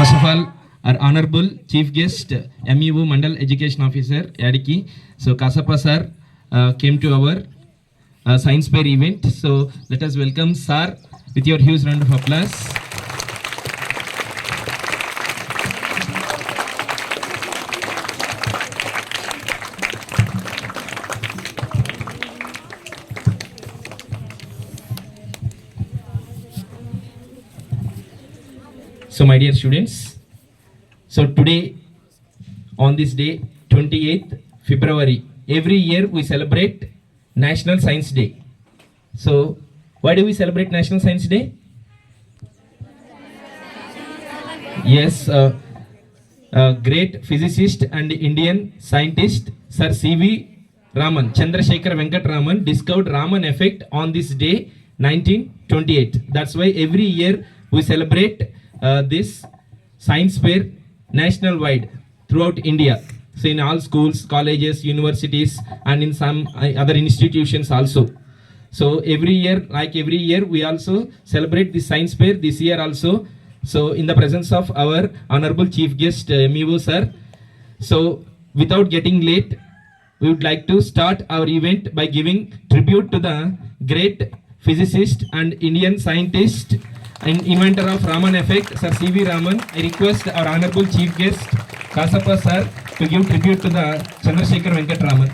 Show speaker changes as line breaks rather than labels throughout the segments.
First of all, our honorable chief guest, MEO Mandal Education Officer Yadiki. So Kasapa sir came to our science fair event. So let us welcome sir with your huge round of applause. So my dear students, so today on this day 28th February, every year we celebrate National Science Day. So why do we celebrate National Science Day? Yes, great physicist and Indian scientist Sir C.V. Raman, Chandrasekhar Venkat Raman discovered Raman effect on this day 1928. That's why every year we celebrate this science fair national wide throughout India. So in all schools, colleges, universities and in some other institutions also. So every year we also celebrate the science fair this year also. So in the presence of our honorable chief guest MEO sir. So without getting late, we would like to start our event by giving tribute to the great physicist and Indian scientist and inventor of Raman effect, Sir C.V. Raman. I request our honorable chief guest, Kasapa sir, to give tribute to the Chandrasekhar Venkat Raman.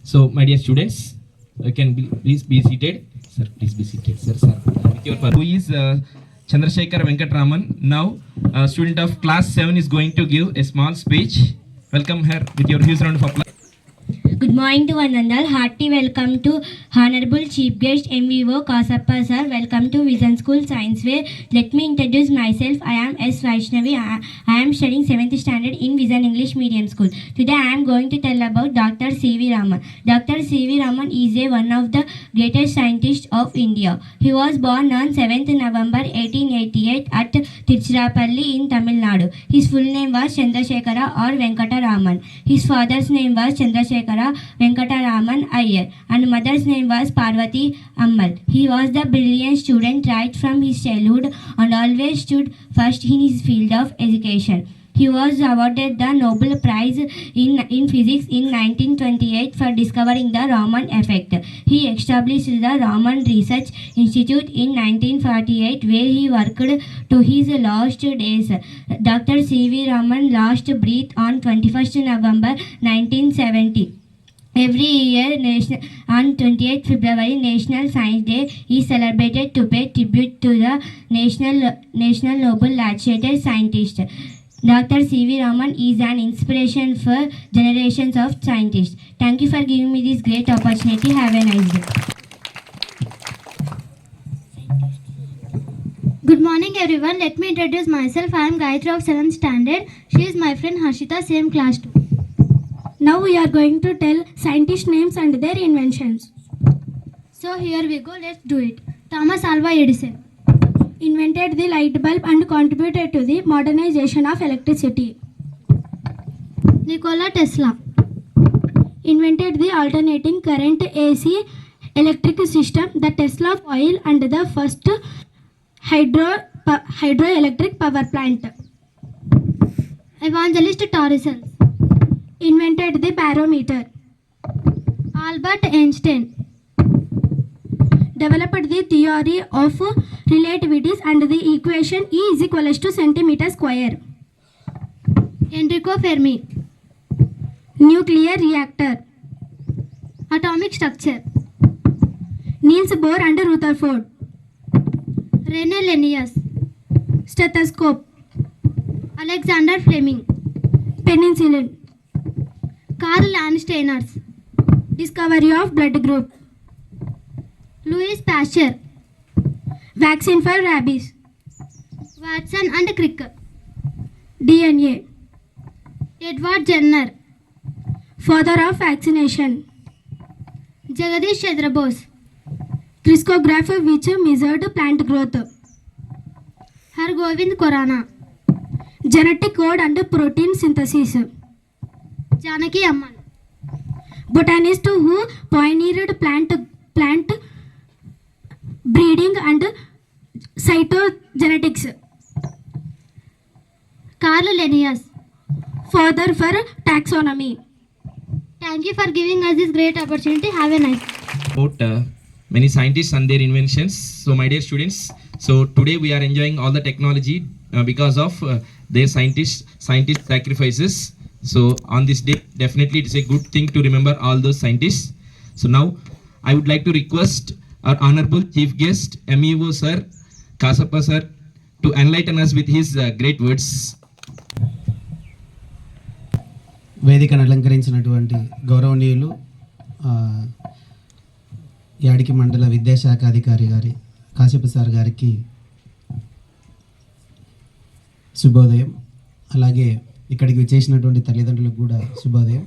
So, my dear students, you can please be seated. Sir, please be seated. Sir. With your who is Chandrasekhar Venkat Raman. Now, student of class 7 is going to give a small speech. Welcome her with your huge round of applause.
Good morning to one and all. Hearty welcome to Honorable Chief Guest MEO Kasappa sir. Welcome to Vision School Science Fair. Let me introduce myself. I am S. Vaishnavi. I am studying 7th standard in Vision English Medium School. Today I am going to tell about Dr. C.V. Raman. Dr. C.V. Raman is one of the greatest scientists of India. He was born on 7th November 1888 at Tiruchirappalli in Tamil Nadu. His full name was Chandrasekhara or Venkata Raman. His father's name was Chandrasekhara Venkata Raman Iyer and mother's name was Parvati Ammal. He was the brilliant student right from his childhood and always stood first in his field of education. He was awarded the Nobel Prize in Physics in 1928 for discovering the Raman effect. He established the Raman Research Institute in 1948, where he worked to his last days. Dr. C.V. Raman lost breath on 21st November 1970. Every year, on 28th February, National Science Day is celebrated to pay tribute to the National Nobel laureate scientist. Dr. C.V. Raman is an inspiration for generations of scientists. Thank you for giving me this great opportunity. Have a nice day.
Good morning everyone. Let me introduce myself. I am Gayatri of 7th standard. She is my friend Harshita, same class 2.
Now we are going to tell scientist names and their inventions.
So here we go. Let's do it. Thomas Alva Edison
Invented the light bulb and contributed to the modernization of electricity.
Nikola Tesla
Invented the alternating current AC electric system, the Tesla coil, and the first hydroelectric power plant.
Evangelist Torricells
Invented the barometer.
Albert Einstein
Developed the theory of relativity and the equation E is equal to centimeter square.
Enrico Fermi
Nuclear reactor.
Atomic structure
Niels Bohr and Rutherford.
René Linnaeus
Stethoscope.
Alexander Fleming
Penicillin.
Carl Landsteiners
Discovery of blood group.
Louis Pasteur
Vaccine for rabies.
Watson and Crick
DNA.
Edward Jenner
Father of vaccination.
Jagadish Chandra Bose
Criscograph which measured plant growth.
Hargobind Khorana
Genetic code and protein synthesis.
Janaki Amman
Botanist who pioneered plant breeding and cytogenetics.
Carl Linnaeus.
Father for taxonomy.
Thank you for giving us this great opportunity. Have a nice day.
About many scientists and their inventions. So my dear students, so today we are enjoying all the technology because of their scientist sacrifices. So on this day, definitely it is a good thing to remember all those scientists. So now I would like to request our honorable chief guest MEO sir Kasappa sir to enlighten us with his great words.
వేదికను అలంకరించినటువంటి గౌరవనీయులు యాడికి మండల విద్యాశాఖ అధికారి గారి Kashyapa sir గారికి శుభోదయం. అలాగే ఇక్కడికి విచ్చేసినటువంటి తల్లిదండ్రులకు కూడా శుభోదయం.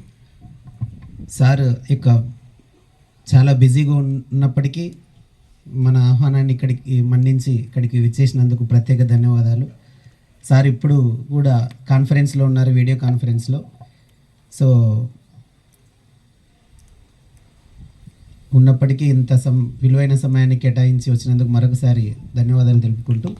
సార్ యొక్క చాలా బిజీగా ఉన్నప్పటికీ మన ఆహ్వానాన్ని ఇక్కడికి మన్నించి ఇక్కడికి విచ్చేసినందుకు ప్రత్యేక ధన్యవాదాలు. సార్ ఇప్పుడు కూడా కాన్ఫరెన్స్లో ఉన్నారు, వీడియో కాన్ఫరెన్స్లో. సో ఉన్నప్పటికీ ఇంత విలువైన సమయాన్ని కేటాయించి వచ్చినందుకు మరొకసారి ధన్యవాదాలు తెలుపుకుంటూ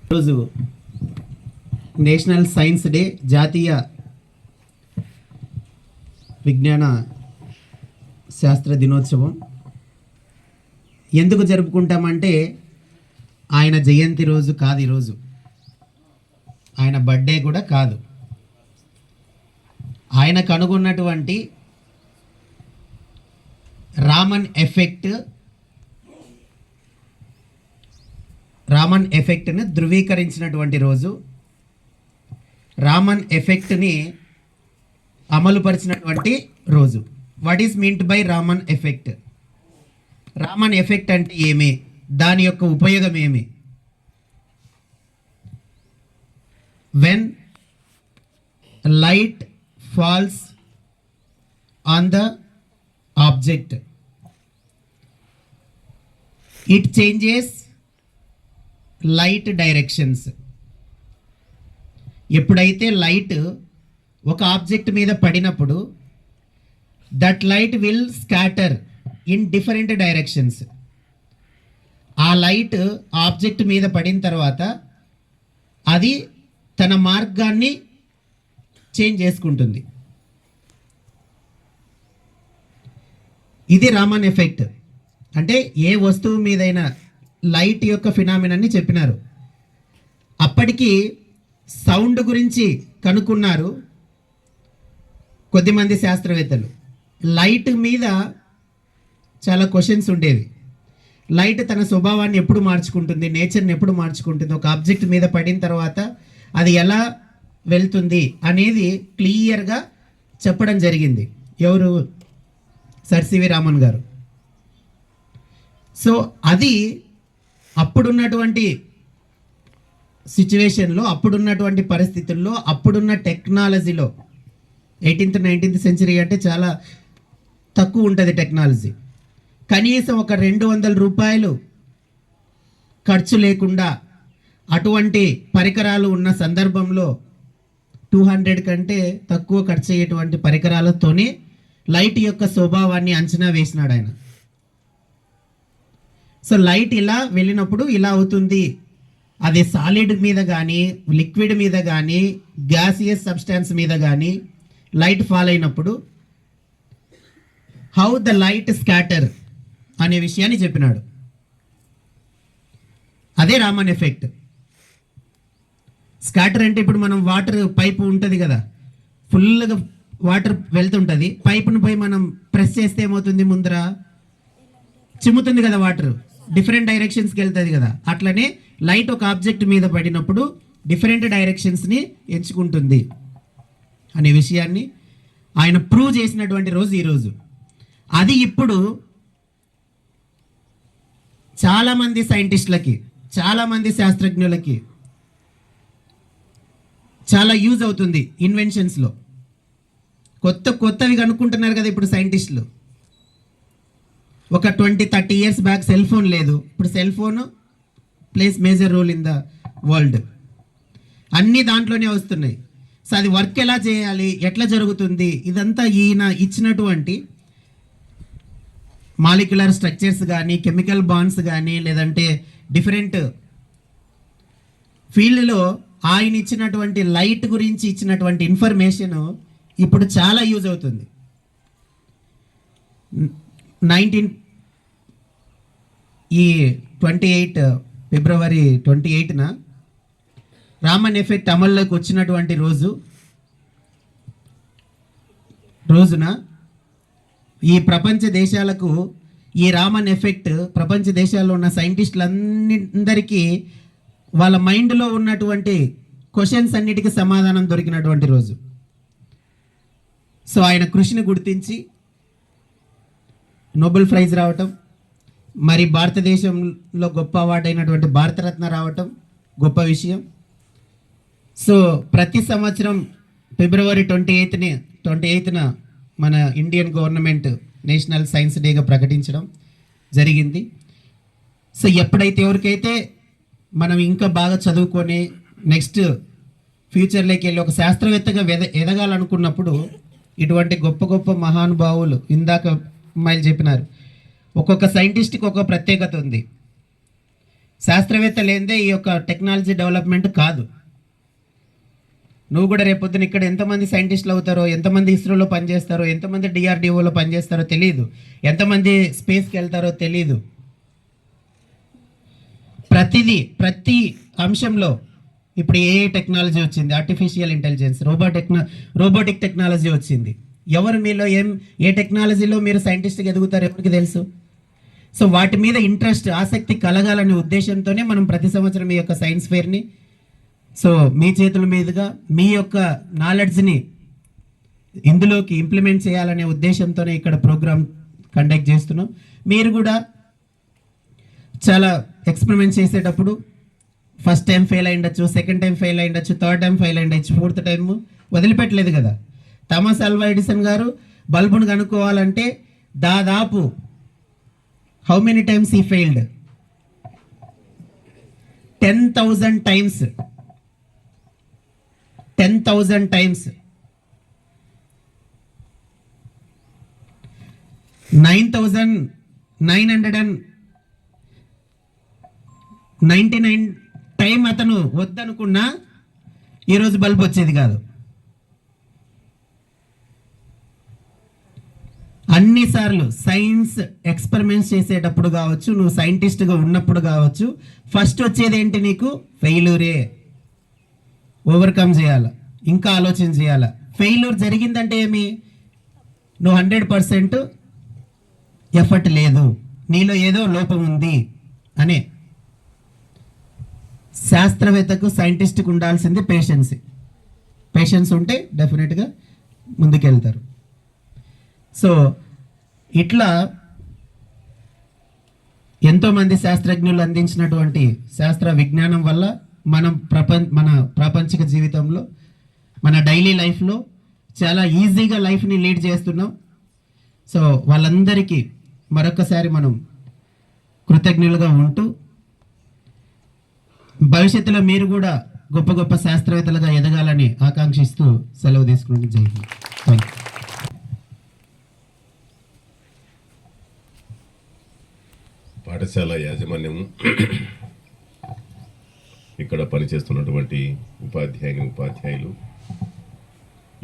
ఈరోజు నేషనల్ సైన్స్ డే, జాతీయ విజ్ఞాన శాస్త్ర దినోత్సవం. ఎందుకు జరుపుకుంటామంటే ఆయన జయంతి రోజు కాదు, ఈరోజు ఆయన బర్త్డే కూడా కాదు. ఆయన కనుగొన్నటువంటి రామన్ ఎఫెక్ట్ని ధృవీకరించినటువంటి రోజు, రామన్ ఎఫెక్ట్ని అమలుపరిచినటువంటి రోజు. What is meant by Raman effect? Raman effect అంటే ఏమి, దాని యొక్క ఉపయోగం ఏమి? When light falls on the object, it changes light directions. ఎప్పుడైతే లైట్ ఒక ఆబ్జెక్ట్ మీద పడినప్పుడు that light will scatter in different directions. ఆ లైట్ ఆబ్జెక్ట్ మీద పడిన తర్వాత అది తన మార్గాన్ని చేంజ్ చేసుకుంటుంది. ఇది రామన్ ఎఫెక్ట్. అంటే ఏ వస్తువు మీదైనా లైట్ యొక్క ఫినామినాన్ని చెప్పినారు. అప్పటికి సౌండ్ గురించి కనుక్కున్నారు కొద్దిమంది శాస్త్రవేత్తలు. లైట్ మీద చాలా క్వశ్చన్స్ ఉండేవి. లైట్ తన స్వభావాన్ని ఎప్పుడు మార్చుకుంటుంది, నేచర్ని ఎప్పుడు మార్చుకుంటుంది, ఒక ఆబ్జెక్ట్ మీద పడిన తర్వాత అది ఎలా వెళ్తుంది అనేది క్లియర్గా చెప్పడం జరిగింది. ఎవరు? సర్ సివి రామన్ గారు. సో అది అప్పుడున్నటువంటి సిచ్యువేషన్లో, అప్పుడున్నటువంటి పరిస్థితుల్లో, అప్పుడున్న టెక్నాలజీలో, 18th 19th సెంచరీ అంటే చాలా తక్కువ ఉంటుంది టెక్నాలజీ. కనీసం ఒక 200 రూపాయలు ఖర్చు లేకుండా అటువంటి పరికరాలు ఉన్న సందర్భంలో 200 కంటే తక్కువ ఖర్చు అయ్యేటువంటి పరికరాలతోనే లైట్ యొక్క స్వభావాన్ని అంచనా వేసినాడు ఆయన. సో లైట్ ఇలా వెళ్ళినప్పుడు ఇలా అవుతుంది. అది సాలిడ్ మీద కానీ, లిక్విడ్ మీద కానీ, గ్యాసియస్ సబ్స్టాన్స్ మీద కానీ లైట్ ఫాల్ అయినప్పుడు హౌ ద లైట్ స్కాటర్ అనే విషయాన్ని చెప్పినాడు. అదే రామన్ ఎఫెక్ట్. స్కాటర్ అంటే ఇప్పుడు మనం వాటర్ పైపు ఉంటుంది కదా, ఫుల్గా వాటర్ వెళ్తుంటుంది, పైపును పోయి మనం ప్రెస్ చేస్తే ఏమవుతుంది, ముందర చిమ్ముతుంది కదా వాటర్, డిఫరెంట్ డైరెక్షన్స్కి వెళ్తుంది కదా. అట్లనే లైట్ ఒక ఆబ్జెక్ట్ మీద పడినప్పుడు డిఫరెంట్ డైరెక్షన్స్ని ఎంచుకుంటుంది అనే విషయాన్ని ఆయన ప్రూవ్ చేసినటువంటి రోజు ఈరోజు. అది ఇప్పుడు చాలామంది సైంటిస్టులకి, చాలామంది శాస్త్రజ్ఞులకి చాలా యూజ్ అవుతుంది. ఇన్వెన్షన్స్లో కొత్తవి కనుక్కుంటున్నారు కదా ఇప్పుడు సైంటిస్టులు. ఒక 20-30 ఇయర్స్ బ్యాక్ సెల్ ఫోన్ లేదు, ఇప్పుడు cell phone plays major role in the world. అన్నీ దాంట్లోనే వస్తున్నాయి. సో అది వర్క్ ఎలా చేయాలి, ఎట్లా జరుగుతుంది, ఇదంతా ఈయన ఇచ్చినటువంటి మాలిక్యులర్ స్ట్రక్చర్స్ కానీ, కెమికల్ బాండ్స్ కానీ, లేదంటే డిఫరెంట్ ఫీల్డ్లో ఆయన ఇచ్చినటువంటి లైట్ గురించి ఇచ్చినటువంటి ఇన్ఫర్మేషన్ ఇప్పుడు చాలా యూజ్ అవుతుంది. 28 ఫిబ్రవరి 28న రామన్ ఎఫెక్ట్ అమల్లోకి వచ్చినటువంటి రోజున ఈ ప్రపంచ దేశాలకు ఈ రామన్ ఎఫెక్ట్ ప్రపంచ దేశాల్లో ఉన్న సైంటిస్టులందరికీ వాళ్ళ మైండ్లో ఉన్నటువంటి క్వశ్చన్స్ అన్నిటికీ సమాధానం దొరికినటువంటి రోజు. సో ఆయన కృషిని గుర్తించి నోబెల్ ప్రైజ్ రావటం, మరి భారతదేశంలో గొప్ప అవార్డు అయినటువంటి భారతరత్న రావటం గొప్ప విషయం. సో ప్రతి సంవత్సరం ఫిబ్రవరి 28న మన ఇండియన్ గవర్నమెంట్ నేషనల్ సైన్స్ డేగా ప్రకటించడం జరిగింది. సో ఎప్పుడైతే ఎవరికైతే మనం ఇంకా బాగా చదువుకొని నెక్స్ట్ ఫ్యూచర్లోకి వెళ్ళి ఒక శాస్త్రవేత్తగా ఎదగాలనుకున్నప్పుడు ఇటువంటి గొప్ప గొప్ప మహానుభావులు, ఇందాక అమ్మాయిలు చెప్పినారు, ఒక్కొక్క సైంటిస్ట్కి ఒక ప్రత్యేకత ఉంది. శాస్త్రవేత్త లేనిదే ఈ యొక్క టెక్నాలజీ డెవలప్మెంట్ కాదు. నువ్వు కూడా రేపొద్దున ఇక్కడ ఎంతమంది సైంటిస్టులు అవుతారో, ఎంతమంది ఇస్రోలో పనిచేస్తారో, ఎంతమంది డిఆర్డిఓలో పనిచేస్తారో తెలియదు, ఎంతమంది స్పేస్కి వెళ్తారో తెలియదు. ప్రతి అంశంలో ఇప్పుడు ఏఐ టెక్నాలజీ వచ్చింది, ఆర్టిఫిషియల్ ఇంటెలిజెన్స్, రోబోటిక్ టెక్నాలజీ వచ్చింది. ఎవరు మీలో ఏ టెక్నాలజీలో మీరు సైంటిస్ట్గా ఎదుగుతారో ఎవరికి తెలుసు. సో వాటి మీద ఇంట్రెస్ట్, ఆసక్తి కలగాలనే ఉద్దేశంతోనే మనం ప్రతి సంవత్సరం ఈ యొక్క సైన్స్ ఫెయిర్ని, సో మీ చేతుల మీదుగా మీ యొక్క నాలెడ్జ్ని ఇందులోకి ఇంప్లిమెంట్ చేయాలనే ఉద్దేశంతోనే ఇక్కడ ప్రోగ్రామ్ కండక్ట్ చేస్తున్నాం. మీరు కూడా చాలా ఎక్స్పెరిమెంట్ చేసేటప్పుడు ఫస్ట్ టైం ఫెయిల్ అయ్యిండొచ్చు, సెకండ్ టైం ఫెయిల్ అయ్యిండొచ్చు, థర్డ్ టైం ఫెయిల్ అయ్యిండొచ్చు, ఫోర్త్ టైం వదిలిపెట్టలేదు కదా. థామస్ ఆల్వా ఎడిసన్ గారు బల్బును కనుక్కోవాలంటే దాదాపు how many times he failed? 10,000 times. 10,000 times. 9,999 time అతను వద్దనుకున్నా ఈరోజు బల్బ్ వచ్చేది కాదు. అన్నిసార్లు సైన్స్ ఎక్స్పెరిమెంట్స్ చేసేటప్పుడు కావచ్చు, నువ్వు సైంటిస్ట్గా ఉన్నప్పుడు కావచ్చు, ఫస్ట్ వచ్చేది ఏంటి నీకు? ఫెయిల్యూరే. ఓవర్కమ్ చేయాల, ఇంకా ఆలోచన చేయాల. ఫెయిల్యూర్ జరిగిందంటే ఏమి? నువ్వు 100% ఎఫర్ట్ లేదు, నీలో ఏదో లోపం ఉంది అనే. శాస్త్రవేత్తకు సైంటిస్ట్కి ఉండాల్సింది పేషెన్స్ ఉంటే డెఫినెట్గా ముందుకెళ్తారు. సో ఇట్లా ఎంతోమంది శాస్త్రజ్ఞులు అందించినటువంటి శాస్త్ర విజ్ఞానం వల్ల మన ప్రాపంచిక జీవితంలో, మన డైలీ లైఫ్లో చాలా ఈజీగా లైఫ్ని లీడ్ చేస్తున్నాం. సో వాళ్ళందరికీ మరొకసారి మనం కృతజ్ఞులుగా ఉంటూ, భవిష్యత్తులో మీరు కూడా గొప్ప గొప్ప శాస్త్రవేత్తలుగా ఎదగాలని ఆకాంక్షిస్తూ సెలవు తీసుకుని జై హింద్. Thank you.
పాఠశాల యాజమాన్యము, ఇక్కడ పనిచేస్తున్నటువంటి ఉపాధ్యాయులు,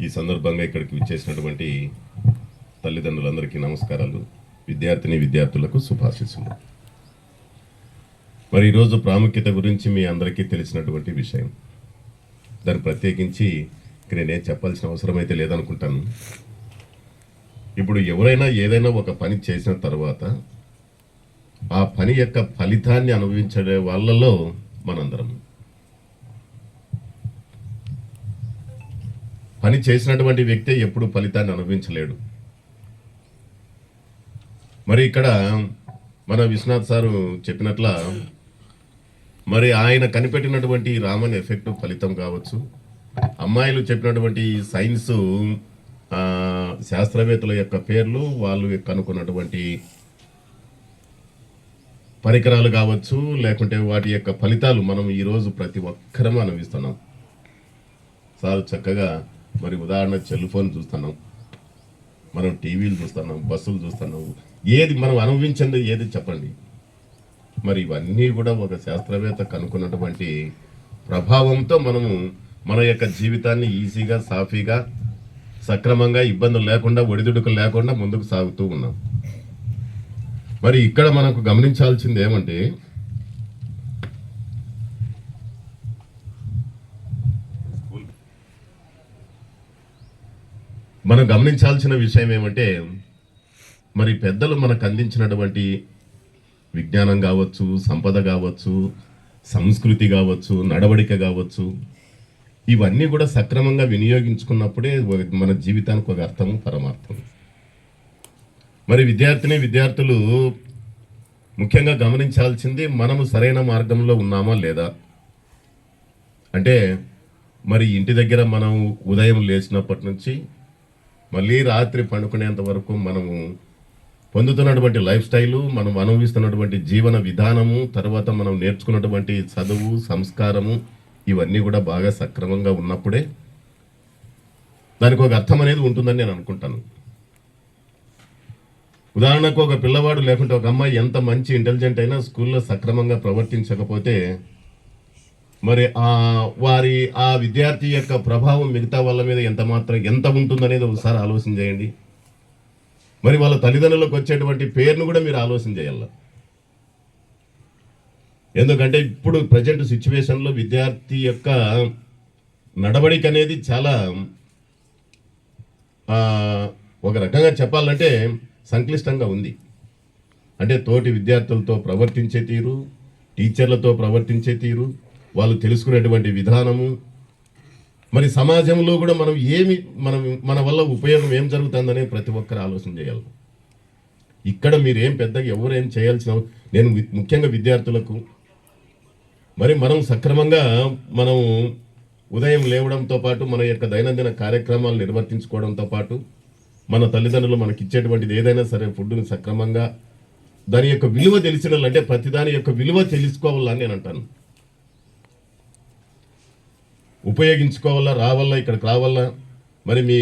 ఈ సందర్భంగా ఇక్కడికి విచ్చేసినటువంటి తల్లిదండ్రులందరికీ నమస్కారాలు, విద్యార్థులకు శుభాశీస్సులు. మరి ఈరోజు ప్రాముఖ్యత గురించి మీ అందరికీ తెలిసినటువంటి విషయం, దాన్ని ప్రత్యేకించి ఇక్కడ నేనేం చెప్పాల్సిన అవసరం అయితే లేదనుకుంటాను. ఇప్పుడు ఎవరైనా ఏదైనా ఒక పని చేసిన తర్వాత ఆ పని యొక్క ఫలితాన్ని అనుభవించే వాళ్ళలో మనందరం. పని చేసినటువంటి వ్యక్తి ఎప్పుడు ఫలితాన్ని అనుభవించలేడు. మరి ఇక్కడ మన విశ్వనాథ్ సారు చెప్పినట్ల, మరి ఆయన కనిపెట్టినటువంటి రామన్ ఎఫెక్ట్ ఫలితం కావచ్చు, అమ్మాయిలు చెప్పినటువంటి సైన్సు శాస్త్రవేత్తల యొక్క పేర్లు, వాళ్ళు కనుక్కున్నటువంటి పరికరాలు కావచ్చు, లేకుంటే వాటి యొక్క ఫలితాలు మనం ఈరోజు ప్రతి ఒక్కరం అనుభవిస్తున్నాం. సార్ చక్కగా మరి ఉదాహరణ సెల్ ఫోన్ చూస్తున్నాం, మనం టీవీలు చూస్తున్నాం, బస్సులు చూస్తున్నాం. ఏది మనం అనుభవించింది ఏది చెప్పండి? మరి ఇవన్నీ కూడా ఒక శాస్త్రవేత్త కనుక్కున్నటువంటి ప్రభావంతో మనము మన యొక్క జీవితాన్ని ఈజీగా, సాఫీగా, సక్రమంగా, ఇబ్బందులు లేకుండా, ఒడిదుడుకులు లేకుండా ముందుకు సాగుతూ ఉన్నాం. మరి ఇక్కడ మనకు గమనించాల్సింది ఏమంటే, మనం గమనించాల్సిన విషయం ఏమంటే, మరి పెద్దలు మనకు అందించినటువంటి విజ్ఞానం కావచ్చు, సంపద కావచ్చు, సంస్కృతి కావచ్చు, నడవడిక కావచ్చు, ఇవన్నీ కూడా సక్రమంగా వినియోగించుకున్నప్పుడే మన జీవితానికి ఒక అర్థము, పరమార్థం. మరి విద్యార్థులు ముఖ్యంగా గమనించాల్సింది, మనము సరైన మార్గంలో ఉన్నామా లేదా. అంటే మరి ఇంటి దగ్గర మనం ఉదయం లేచినప్పటి నుంచి మళ్ళీ రాత్రి పండుకునేంత వరకు మనము పొందుతున్నటువంటి లైఫ్ స్టైలు, మనం అనుభవిస్తున్నటువంటి జీవన విధానము, తర్వాత మనం నేర్చుకున్నటువంటి చదువు, సంస్కారము, ఇవన్నీ కూడా బాగా సక్రమంగా ఉన్నప్పుడే దానికి ఒక అర్థం అనేది ఉంటుందని నేను అనుకుంటాను. ఉదాహరణకు ఒక పిల్లవాడు లేకుంటే ఒక అమ్మాయి ఎంత మంచి ఇంటెలిజెంట్ అయినా స్కూల్లో సక్రమంగా ప్రవర్తించకపోతే మరి ఆ విద్యార్థి యొక్క ప్రభావం మిగతా వాళ్ళ మీద ఎంత ఉంటుందనేది ఒకసారి ఆలోచన చేయండి. మరి వాళ్ళ తల్లిదండ్రులకు వచ్చేటువంటి పేరును కూడా మీరు ఆలోచన చేయాలి. ఎందుకంటే ఇప్పుడు ప్రజెంట్ సిచ్యువేషన్లో విద్యార్థి యొక్క నడవడిక అనేది చాలా ఒక రకంగా చెప్పాలంటే సంక్లిష్టంగా ఉంది. అంటే తోటి విద్యార్థులతో ప్రవర్తించే తీరు, టీచర్లతో ప్రవర్తించే తీరు, వాళ్ళు తెలుసుకునేటువంటి విధానము, మరి సమాజంలో కూడా మన వల్ల ఉపయోగం ఏం జరుగుతుందనే ప్రతి ఒక్కరు ఆలోచన చేయాలి. ఇక్కడ మీరేం పెద్దగా ఎవరేం చేయాల్సిన, నేను ముఖ్యంగా విద్యార్థులకు మరి మనం సక్రమంగా మనం ఉదయం లేవడంతో పాటు మన యొక్క దైనందిన కార్యక్రమాలు నిర్వర్తించుకోవడంతో పాటు మన తల్లిదండ్రులు మనకి ఇచ్చేటువంటిది ఏదైనా సరే ఫుడ్ని సక్రమంగా దాని యొక్క విలువ తెలిసినాలంటే ప్రతిదాని యొక్క విలువ తెలుసుకోవాలని నేను అంటాను. ఉపయోగించుకోవాలా, రావాలా, ఇక్కడికి రావాలా. మరి మీ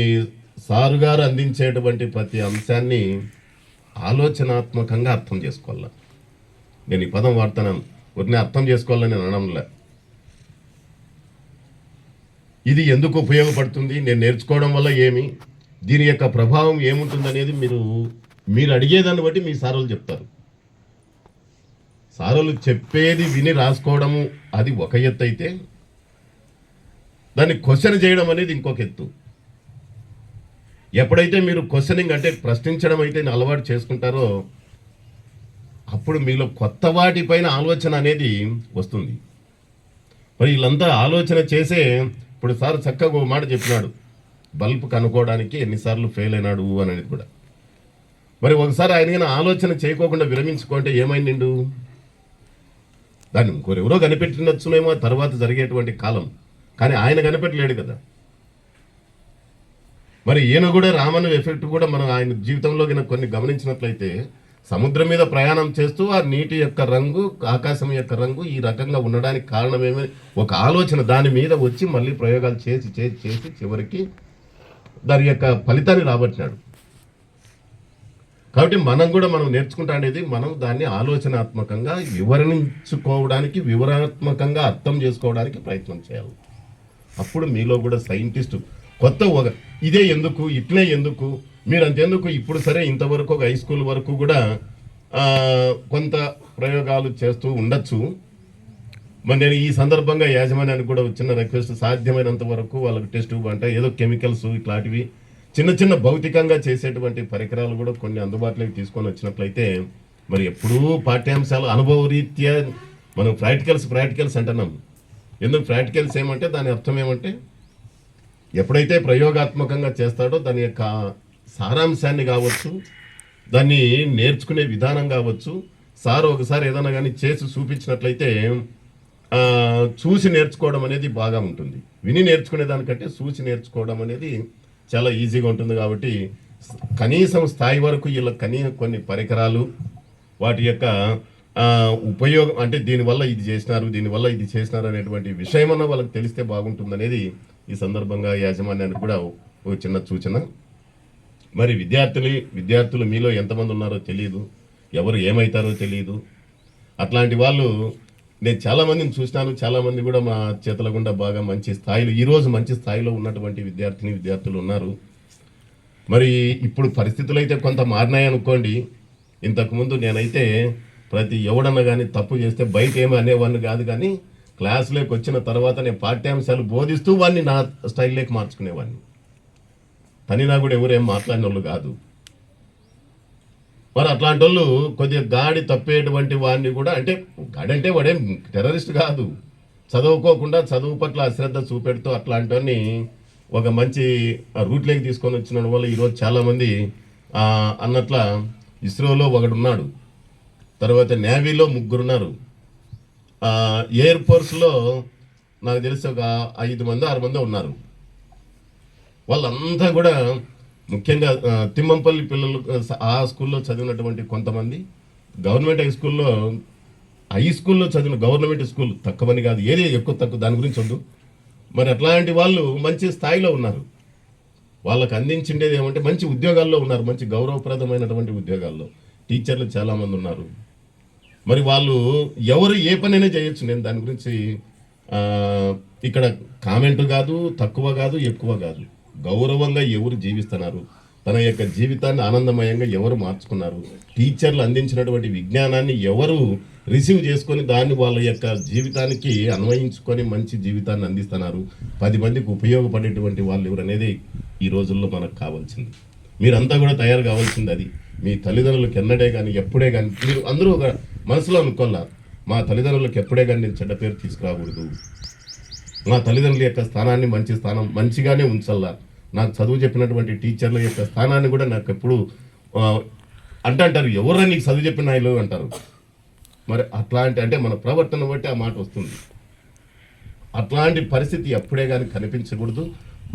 సారు గారు అందించేటువంటి ప్రతి అంశాన్ని ఆలోచనాత్మకంగా అర్థం చేసుకోవాలా. నేను ఈ పదం వాడుతున్నాను, వాటిని అర్థం చేసుకోవాలని నేను అనడంలే. ఇది ఎందుకు ఉపయోగపడుతుంది, నేను నేర్చుకోవడం వల్ల ఏమి, దీని యొక్క ప్రభావం ఏముంటుందనేది మీరు అడిగేదాన్ని బట్టి మీ సారోలు చెప్తారు. సారోలు చెప్పేది విని రాసుకోవడము అది ఒక ఎత్తు అయితే, దాన్ని క్వశ్చన్ చేయడం అనేది ఇంకొక ఎత్తు. ఎప్పుడైతే మీరు క్వశ్చనింగ్ అంటే ప్రశ్నించడం అయితే అలవాటు చేసుకుంటారో అప్పుడు మీలో కొత్త వాటిపైన ఆలోచన అనేది వస్తుంది. మరి వీళ్ళంతా ఆలోచన చేసే, ఇప్పుడు సార్ చక్కగా ఒక మాట చెప్పినాడు, బల్బ్ కనుక్కోవడానికి ఎన్నిసార్లు ఫెయిల్ అయినాడు అనేది కూడా. మరి ఒకసారి ఆయన ఆలోచన చేయకోకుండా విరమించుకుంటే ఏమైందిండు, దాన్ని ఇంకోరెవరో కనిపెట్టినచ్చునేమో తర్వాత జరిగేటువంటి కాలం, కానీ ఆయన కనిపెట్టలేడు కదా. మరి ఈయన కూడా రామన్ ఎఫెక్ట్ కూడా మనం ఆయన జీవితంలో కొన్ని గమనించినట్లయితే, సముద్రం మీద ప్రయాణం చేస్తూ ఆ నీటి యొక్క రంగు, ఆకాశం యొక్క రంగు ఈ రకంగా ఉండడానికి కారణమేమని ఒక ఆలోచన దాని మీద వచ్చి మళ్ళీ ప్రయోగాలు చేసి చేసి చేసి చివరికి దాని యొక్క ఫలితాన్ని రాబట్టినాడు. కాబట్టి మనం నేర్చుకుంటా అనేది మనం దాన్ని ఆలోచనాత్మకంగా వివరించుకోవడానికి, వివరణాత్మకంగా అర్థం చేసుకోవడానికి ప్రయత్నం చేయాలి. అప్పుడు మీలో కూడా సైంటిస్టు కొత్త ఇదే ఎందుకు, ఇట్లే ఎందుకు, మీరు అంతెందుకు, ఇప్పుడు సరే ఇంతవరకు ఒక హై స్కూల్ వరకు కూడా కొంత ప్రయోగాలు చేస్తూ ఉండొచ్చు. మరి నేను ఈ సందర్భంగా యాజమాన్యానికి కూడా చిన్న రిక్వెస్ట్, సాధ్యమైనంత వరకు వాళ్ళకి టెస్ట్ అంటే ఏదో కెమికల్స్ ఇట్లాంటివి చిన్న చిన్న భౌతికంగా చేసేటువంటి పరికరాలు కూడా కొన్ని అందుబాటులోకి తీసుకొని వచ్చినట్లయితే, మరి ఎప్పుడూ పాఠ్యాంశాలు అనుభవ రీత్యా మనం ప్రాక్టికల్స్ అంటున్నాం. ఎందుకు ప్రాక్టికల్స్ ఏమంటే దాని అర్థం ఏమంటే ఎప్పుడైతే ప్రయోగాత్మకంగా చేస్తాడో దాని యొక్క సారాంశాన్ని కావచ్చు, దాన్ని నేర్చుకునే విధానం కావచ్చు, సార్ ఒకసారి ఏదైనా కానీ చేసి చూపించినట్లయితే చూసి నేర్చుకోవడం అనేది బాగా ఉంటుంది. విని నేర్చుకునే దానికంటే చూసి నేర్చుకోవడం అనేది చాలా ఈజీగా ఉంటుంది. కాబట్టి కనీసం స్థాయి వరకు వీళ్ళ కొన్ని పరికరాలు, వాటి యొక్క ఉపయోగం అంటే దీనివల్ల ఇది చేసినారు, దీనివల్ల ఇది చేసినారు అనేటువంటి విషయమన్నా వాళ్ళకి తెలిస్తే బాగుంటుందనేది ఈ సందర్భంగా యాజమాన్యానికి కూడా ఒక చిన్న సూచన. మరి విద్యార్థులు మీలో ఎంతమంది ఉన్నారో తెలియదు, ఎవరు ఏమవుతారో తెలియదు. అట్లాంటి వాళ్ళు నేను చాలామందిని చూసినాను, చాలామంది కూడా మా చేతుల గుండా బాగా మంచి స్థాయిలో, ఈరోజు మంచి స్థాయిలో ఉన్నటువంటి విద్యార్థులు ఉన్నారు. మరి ఇప్పుడు పరిస్థితులు అయితే కొంత మారినాయనుకోండి. ఇంతకుముందు నేనైతే ప్రతి ఎవడన్నా కానీ తప్పు చేస్తే బయట ఏమీ అనేవాడిని కాదు, కానీ క్లాసులోకి వచ్చిన తర్వాత నేను పాఠ్యాంశాలు బోధిస్తూ వాడిని నా స్టైల్లోకి మార్చుకునేవాడిని. తనినా కూడా ఎవరేం మాట్లాడిన వాళ్ళు కాదు. మరి అట్లాంటి వాళ్ళు కొద్దిగా గాడి తప్పేటువంటి వాడిని కూడా, అంటే గాడి అంటే వాడేం టెర్రరిస్ట్ కాదు, చదువుకోకుండా చదువు పట్ల అశ్రద్ధ చూపెడుతూ అట్లాంటి వాడిని ఒక మంచి రూట్లోకి తీసుకొని వచ్చిన వల్ల ఈరోజు చాలామంది అన్నట్ల ఇస్రోలో ఒకడున్నాడు, తర్వాత నేవీలో 3 ఉన్నారు, ఎయిర్ ఫోర్స్లో నాకు తెలిసి ఒక 5 మంది 6 మంది ఉన్నారు. వాళ్ళంతా కూడా ముఖ్యంగా తిమ్మంపల్లి పిల్లలు ఆ స్కూల్లో చదివినటువంటి కొంతమంది, గవర్నమెంట్ హై స్కూల్లో చదివిన గవర్నమెంట్ స్కూల్ తక్కువని కాదు, ఏది ఎక్కువ తక్కువ దాని గురించి వద్దు. మరి అట్లాంటి వాళ్ళు మంచి స్థాయిలో ఉన్నారు. వాళ్ళకి అందించిండేది ఏమంటే మంచి ఉద్యోగాల్లో ఉన్నారు, మంచి గౌరవప్రదమైనటువంటి ఉద్యోగాల్లో. టీచర్లు చాలామంది ఉన్నారు. మరి వాళ్ళు ఎవరు ఏ పనైనా చేయొచ్చు. నేను దాని గురించి ఇక్కడ కామెంట్ కాదు, తక్కువ కాదు, ఎక్కువ కాదు. గౌరవంగా ఎవరు జీవిస్తున్నారు, తన యొక్క జీవితాన్ని ఆనందమయంగా ఎవరు మార్చుకున్నారు, టీచర్లు అందించినటువంటి విజ్ఞానాన్ని ఎవరు రిసీవ్ చేసుకొని దాన్ని వాళ్ళ యొక్క జీవితానికి అన్వయించుకొని మంచి జీవితాన్ని అందిస్తున్నారు, 10 మందికి ఉపయోగపడేటువంటి వాళ్ళు ఎవరు అనేది ఈ రోజుల్లో మనకు కావాల్సింది. మీరంతా కూడా తయారు కావాల్సింది అది. మీ తల్లిదండ్రులకు ఎన్నడే కానీ ఎప్పుడే కానీ మీరు అందరూ ఒక మనసులో అనుకోవాలా, మా తల్లిదండ్రులకు ఎప్పుడే కానీ నేను చెడ్డ పేరు తీసుకురాకూడదు, మా తల్లిదండ్రుల యొక్క స్థానాన్ని మంచిగానే ఉంచాలా, నాకు చదువు చెప్పినటువంటి టీచర్ల యొక్క స్థానాన్ని కూడా నాకు ఎప్పుడు అంటారు, ఎవరైనా నీకు చదువు చెప్పిన ఆయన అంటారు. మరి అంటే మన ప్రవర్తన బట్టి ఆ మాట వస్తుంది. అట్లాంటి పరిస్థితి ఎప్పుడే కానీ కనిపించకూడదు,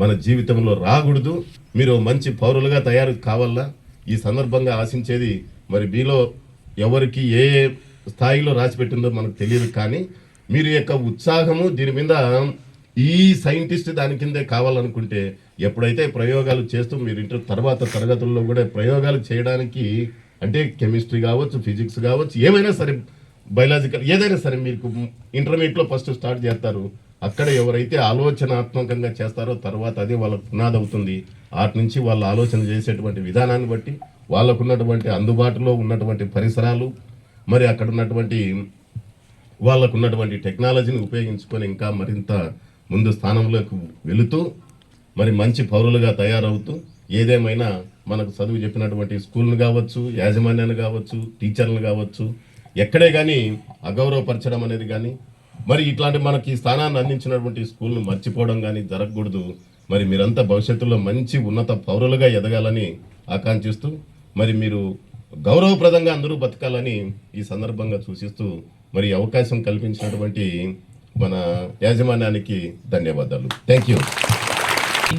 మన జీవితంలో రాకూడదు. మీరు మంచి పౌరులుగా తయారు కావాలా. ఈ సందర్భంగా ఆశించేది మరి మీలో ఎవరికి ఏ స్థాయిలో రాసిపెట్టిందో మనకు తెలియదు, కానీ మీరు యొక్క ఉత్సాహము దీని మీద ఈ సైంటిస్ట్ దాని కిందే కావాలనుకుంటే ఎప్పుడైతే ప్రయోగాలు చేస్తూ మీరు తర్వాత తరగతుల్లో కూడా ప్రయోగాలు చేయడానికి అంటే కెమిస్ట్రీ కావచ్చు, ఫిజిక్స్ కావచ్చు, ఏమైనా సరే బయలాజికల్ ఏదైనా సరే మీకు ఇంటర్మీడియట్లో ఫస్ట్ స్టార్ట్ చేస్తారు. అక్కడ ఎవరైతే ఆలోచనాత్మకంగా చేస్తారో తర్వాత అదే వాళ్ళకు పునాది అవుతుంది. వాటి నుంచి వాళ్ళు ఆలోచన చేసేటువంటి విధానాన్ని బట్టి వాళ్ళకు ఉన్నటువంటి అందుబాటులో ఉన్నటువంటి పరిసరాలు, మరి అక్కడ ఉన్నటువంటి వాళ్ళకు ఉన్నటువంటి టెక్నాలజీని ఉపయోగించుకొని ఇంకా మరింత ముందు స్థానంలోకి వెళుతూ మరి మంచి పౌరులుగా తయారవుతూ ఏదేమైనా మనకు చదువు చెప్పినటువంటి స్కూల్ను కావచ్చు, యాజమాన్యాన్ని కావచ్చు, టీచర్లను కావచ్చు, ఎక్కడే కానీ అగౌరవపరచడం అనేది కానీ మరి ఇట్లాంటి మనకి స్థానాన్ని అందించినటువంటి స్కూల్ను మర్చిపోవడం కానీ జరగకూడదు. మరి మీరంతా భవిష్యత్తులో మంచి ఉన్నత పౌరులుగా ఎదగాలని ఆకాంక్షిస్తూ మరి మీరు గౌరవప్రదంగా అందరూ బతకాలని ఈ సందర్భంగా సూచిస్తూ మరి అవకాశం కల్పించినటువంటి మన యాజమాన్యానికి ధన్యవాదాలు. Thank you.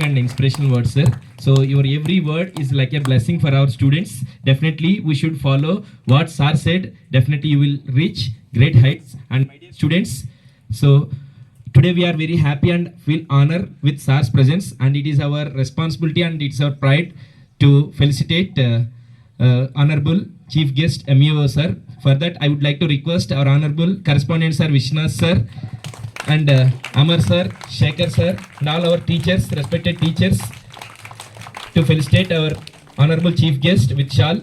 And inspirational words, sir. So your every word is like a blessing for our students. Definitely we should follow what sir said. Definitely you will reach great heights. And my dear students, so today we are very happy and feel honor with sir's presence, and it is our responsibility and it's our pride to felicitate honorable chief guest MEO sir. For that I would like to request our honorable correspondent sir Vishnath sir and Amar sir, Shekhar sir, and all our teachers, respected teachers, to felicitate our honorable chief guest with shawl.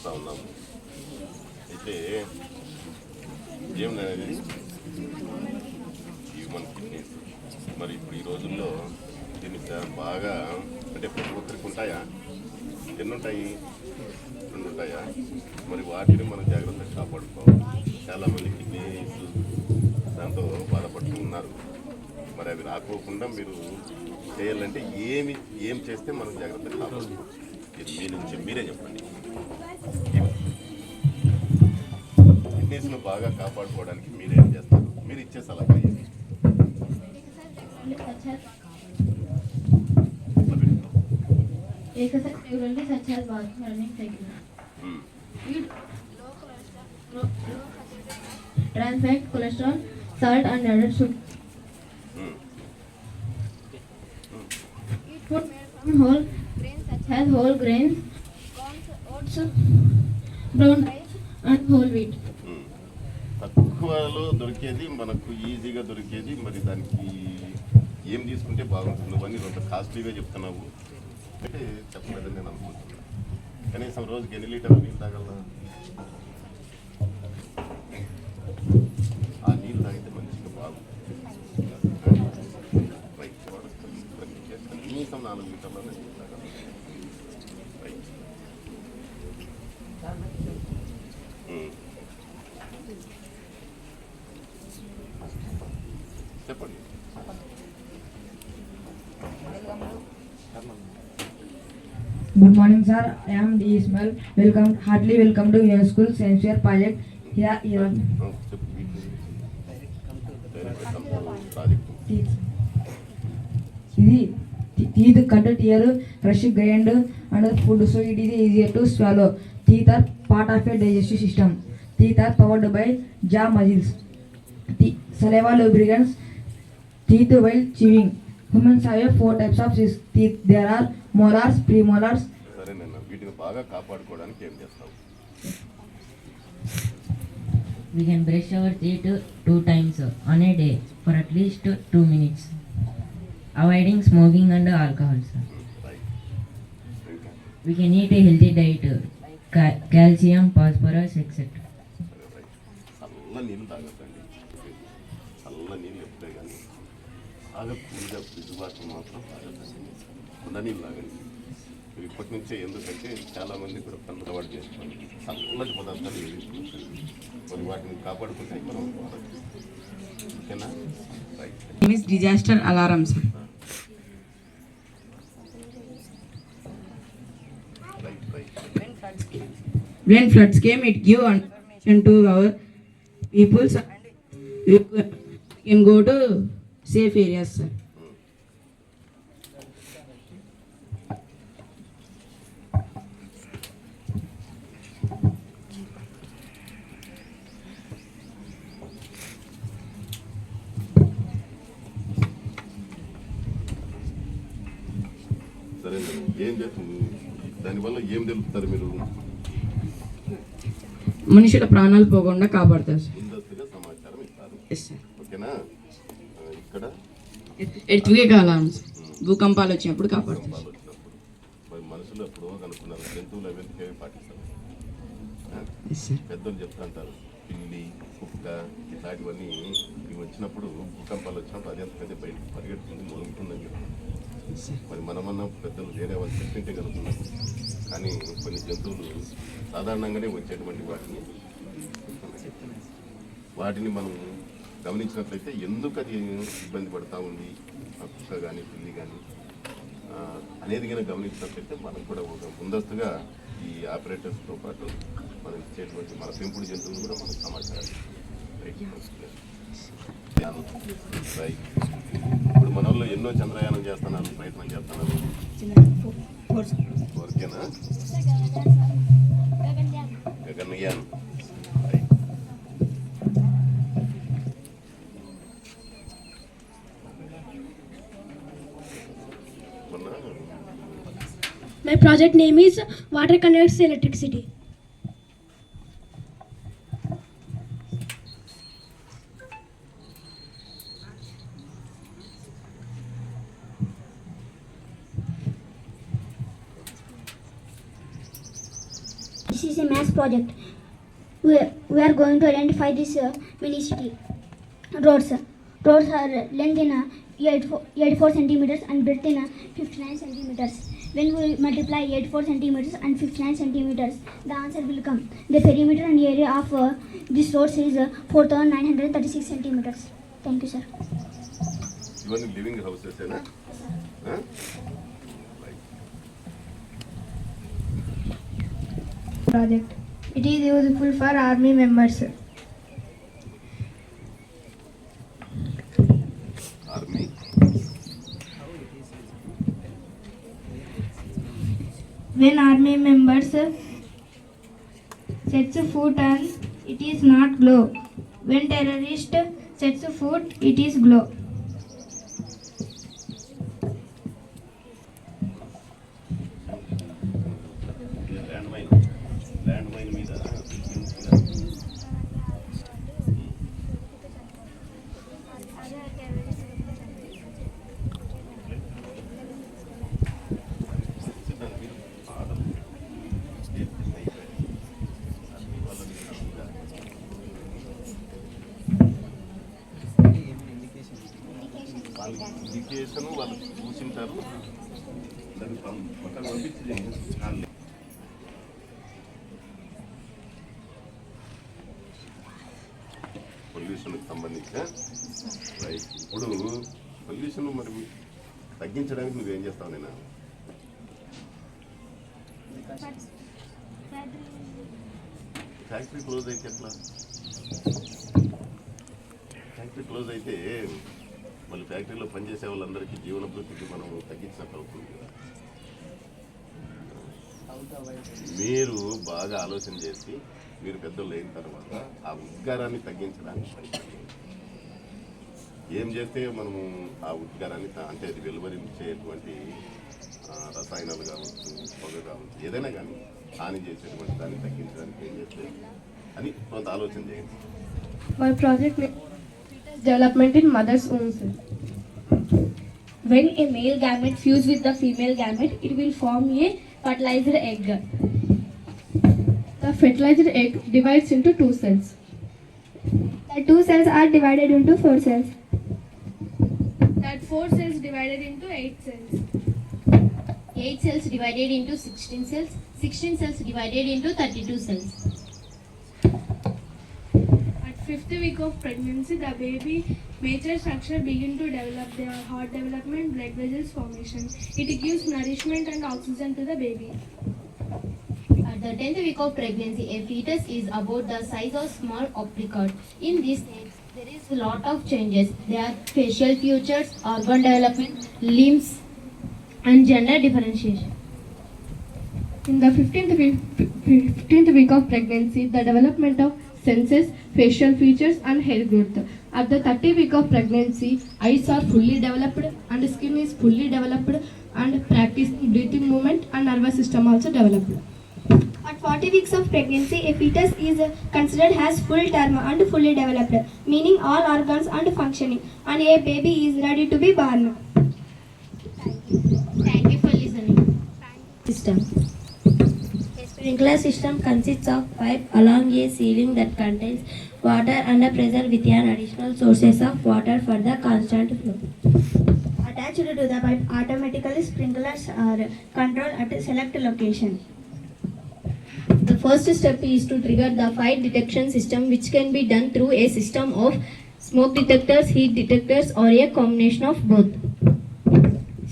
చూస్తూ ఉన్నాము. అయితే ఏమనేది human fitness మరి ఇప్పుడు ఈ రోజుల్లో దీన్ని బాగా అంటే ప్రతి ఒక్కరికి ఉంటాయా? ఎన్ని ఉంటాయి? 2 ఉంటాయా? మరి వాటిని మనం జాగ్రత్తగా కాపాడుకోవాలి. చాలామంది కిడ్నీస్ దాంతో బాధపడుతూ ఉన్నారు. మరి అవి రాకోకుండా మీరు చేయాలంటే ఏం చేస్తే మనం జాగ్రత్తగా కాపాడుకోవచ్చు? ఇది మీ నుంచి మీరే చెప్పండి. ఫిట్నెస్ను బాగా కాపాడుకోవడానికి మీరేం చేస్తారు? మీరు ఇచ్చే సలహా ఏంటి?
Exercise regularly such as walking, running, cycling. Eat low trans fat, cholesterol, salt and added sugar. Eat food made from whole grains such as whole grains, corn, oats, brown rice and whole wheat.
తక్కువలో దొరికేది మనకు ఈజీగా దొరికేది మరి దానికి ఏం తీసుకుంటే బాగుంటుంది? నువ్వన్నీ కొంత కాస్ట్లీగా చెప్తున్నావు అంటే చెప్పలేదని నేను అనుకుంటున్నాను. కనీసం రోజుకి ఎన్ని లీటర్లు నీళ్ళు తాగలరా? ఆ నీళ్ళు తాగితే మంచిగా బాగుంటుంది. కనీసం 4 లీటర్లనే నీళ్ళు తాగాలి. రైట్. చెప్పండి.
Good morning, sir. I am D. Ismail. Heartily welcome to your school science fair pilot. Here, teeth cut, tear, fresh grind, and food, so it is easier to swallow. Teeth are part of a digestive system. Teeth are powered by jaw muscles. Saliva lubricants teeth while chewing. Humans have 4 types of teeth. There are molars, premolars.
సరేనన్నా, వీటిని బాగా కాపాడుకోవడానికి ఏం చేస్తావు?
We can brush our teeth 2 times on a day for at least 2 minutes. Avoiding smoking and alcohol, sir. We can eat a healthy diet, calcium, phosphorus, etc.
చల్ల నీళ్ళు తాగద్దండి. చల్ల నీళ్ళు ఎప్పుడే కానీ బాగా కూల్గా ఫ్రిడ్జ్ వాటర్ మాత్రం తాగద్దండి. కుండ నీళ్ళు తాగండి. మీరు ఇప్పటి నుంచే, ఎందుకంటే చాలామంది కూడా అలవాటు చేసుకోండి. చల్లటి పదార్థాలు ఏది మరి వాటిని కాపాడుకుంటే మనం ఓకేనా? Right.
is disaster alarm, sir.
When floods came, it gave information to our people, and we can go to safe areas, sir.
సరే ఏం చేస్తుంది దానివల్ల ఏం తెలుపుతారు మీరు?
మనుషుల ప్రాణాలు పోకుండా కాపాడుతారు, సార్.
ముందస్తుగా సమాచారం ఇస్తారు.
Yes, sir.
ఓకేనా? ఇక్కడ
ఎర్త్క్వేక్ కాలం, భూకంపాలు వచ్చినప్పుడు కాపాడుతారు.
వాళ్ళు వచ్చినప్పుడు మరి మనుషులు ఎప్పుడో కనుక్కున్నారు, జంతువులు అవన్నీ ఏమి పాటిస్తారు?
Yes, sir.
పెద్దలు చెప్తుంటారు, పిల్లి, కుక్క ఇట్లాంటివన్నీ ఇవి వచ్చినప్పుడు భూకంపాలు వచ్చినప్పుడు అది అంతకంటే బయటకు పరిగెడుతుంది, మొలుగుతుందని చెప్పి
Yes, sir.
మరి మనమన్న పెద్దలు వేరే వాళ్ళు చెప్పింటే కనుక్కున్నాం. కానీ కొన్ని జంతువులు సాధారణంగానే వచ్చేటువంటి వాటిని మనం గమనించినట్లయితే ఎందుకు అది ఇబ్బంది పడతా ఉంది, ఆ కుక్క కానీ పిల్లి కానీ అనేది కానీ గమనించినట్లయితే మనం కూడా ఒక ముందస్తుగా ఈ ఆపరేటర్స్తో పాటు మనం ఇచ్చేటువంటి మన పెంపుడు జంతువులు కూడా మనకు సమాచారం రైట్. ఇప్పుడు మన వాళ్ళు ఎన్నో చంద్రయానం చేస్తున్నారు, ప్రయత్నం చేస్తున్నారు. ఓకేనా? గగనయాన్. రైట్. మొన్న
My project name is Water Conducts Electricity. This is a mass project. We are going to identify this mini city roads. Roads are length in 84 centimeters and breadth in 59 centimeters. When we multiply 84 centimeters and 59 centimeters, the answer will come. The perimeter and area of this roads is 4,936 centimeters. Thank you, sir.
ఇవన్నీ living houses
Project. It is useful for army members.
Army.
When army members sets foot on, it is not glow. When terrorist sets foot, it is glow.
Land mine మీద వాళ్ళ indication వాళ్ళు చూసింటారు, దాన్ని పక్కన పంపించి పొల్యూషన్కి సంబంధించిన right. ఇప్పుడు pollution మరి తగ్గించడానికి నువ్వేం చేస్తావు? నేను ఫ్యాక్టరీ క్లోజ్ అయితే ఎట్లా? ఫ్యాక్టరీ క్లోజ్ అయితే మళ్ళీ ఫ్యాక్టరీలో పనిచేసే వాళ్ళందరికీ జీవనభృతికి మనం తగ్గించినట్టు అవుతుంది కదా. మీరు బాగా ఆలోచన చేసి మీరు పెద్దలు అయిన తర్వాత ఆ ఉద్గారాన్ని తగ్గించడానికి ప్రయత్నం ఏం చేస్తే మనము ఆ ఉద్గారాన్ని అంటే అది వెలువరించేటువంటి రసాయనాలు కావచ్చు, పొగ కావచ్చు, ఏదైనా కానీ హాని చేసేటువంటి దాన్ని తగ్గించడానికి ఏం చేస్తే అని కొంత ఆలోచన చేయండి.
My project is development in mother's womb.
When a male gamete fuses with the female gamete, it will form a fertilized egg.
The fertilized egg divides into 2 cells.
The 2 cells are divided into 4 cells.
That 4 cells divided into 8 cells.
8 cells divided into 16 cells. 16 cells divided into 32 cells.
At 5th week of pregnancy, the baby major structure begin to develop. Their heart development, blood vessels formation. It gives nourishment and oxygen to the baby.
At
the 10th week of pregnancy, a fetus is about the size of small apricot. In this stage, there is a lot of changes. There are facial features, organ development, limbs, and gender differentiation.
In the 15th week of pregnancy, the development of senses, facial features, and hair growth. At the 30th week of pregnancy, eyes are fully developed and skin is fully developed and practicing breathing movement and nervous system also developed.
At 40 weeks of pregnancy, a fetus is considered as full term and fully developed, meaning all organs and functioning, and a baby is ready to be born.
Thank you for listening.
System. A sprinkler system consists of pipe along a ceiling that contains water under pressure with an additional sources of water for the constant flow.
Attached to the pipe, automatically sprinklers are controlled at a select location.
The first step is to trigger the fire detection system, which can be done through a system of smoke detectors, heat detectors, or a combination of both.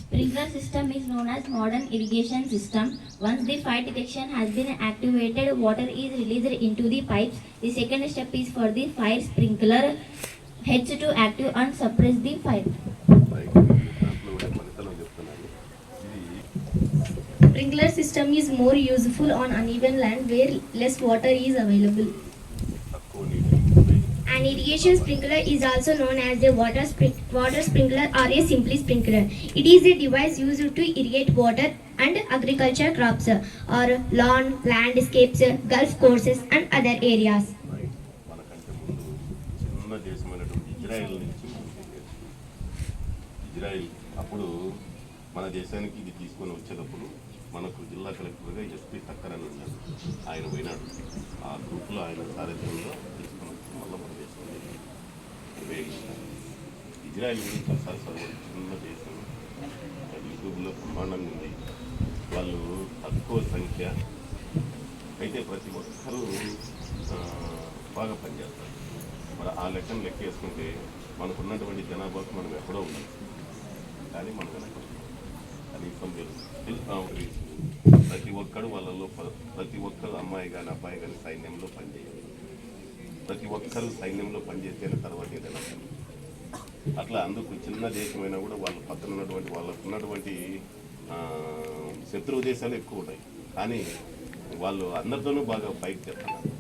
Sprinkler system is known as modern irrigation system. Once the fire detection has been activated, water is released into the pipes. The second step is for the fire sprinkler heads to active and suppress the fire. Sprinkler system is more useful on uneven land where less water is available. An irrigation sprinkler is also known as a water sprinkler or a simply sprinkler. It is a device used to irrigate water and agriculture crops or lawn, landscapes, golf courses and other areas.
చిన్న దేశమైనటువంటి Israel నుంచి Israel అప్పుడు మన దేశానికి ఇది తీసుకొని వచ్చేటప్పుడు మనకు జిల్లా కలెక్టర్గా ఎస్పీ టక్కర్ అని ఉన్నారు. ఆయన పోయినాడు. ఆ గ్రూప్లో ఆయన సారథ్యంలో తీసుకొని వచ్చి మళ్ళీ మన దేశంలో ఉపయోగిస్తారు. ఇజ్రాయెల్ గురించి ఒకసారి చదవండి. చిన్న దేశం, యూట్యూబ్లో బ్రహ్మాండంగా ఉంది. వాళ్ళు తక్కువ సంఖ్య అయితే ప్రతి ఒక్కరూ బాగా పనిచేస్తారు. మరి ఆ లెక్కను లెక్క వేసుకుంటే మనకున్నటువంటి జనాభాకు మనం ఎక్కడో ఉన్నాం, కానీ మనం వెనక కనీసం ప్రతి ఒక్కడు వాళ్ళలో ప్రతి ఒక్కరు అమ్మాయి కానీ అబ్బాయి కానీ సైన్యంలో పనిచేయాలి. ప్రతి ఒక్కరు సైన్యంలో పనిచేస్తేనే తర్వాత ఏదైనా పని. అట్లా అందుకు చిన్న దేశమైనా కూడా వాళ్ళ పక్కన ఉన్నటువంటి వాళ్ళకు ఉన్నటువంటి శత్రువు దేశాలు ఎక్కువ ఉంటాయి, కానీ వాళ్ళు అందరితోనూ బాగా ఫైట్ చేస్తున్నారు.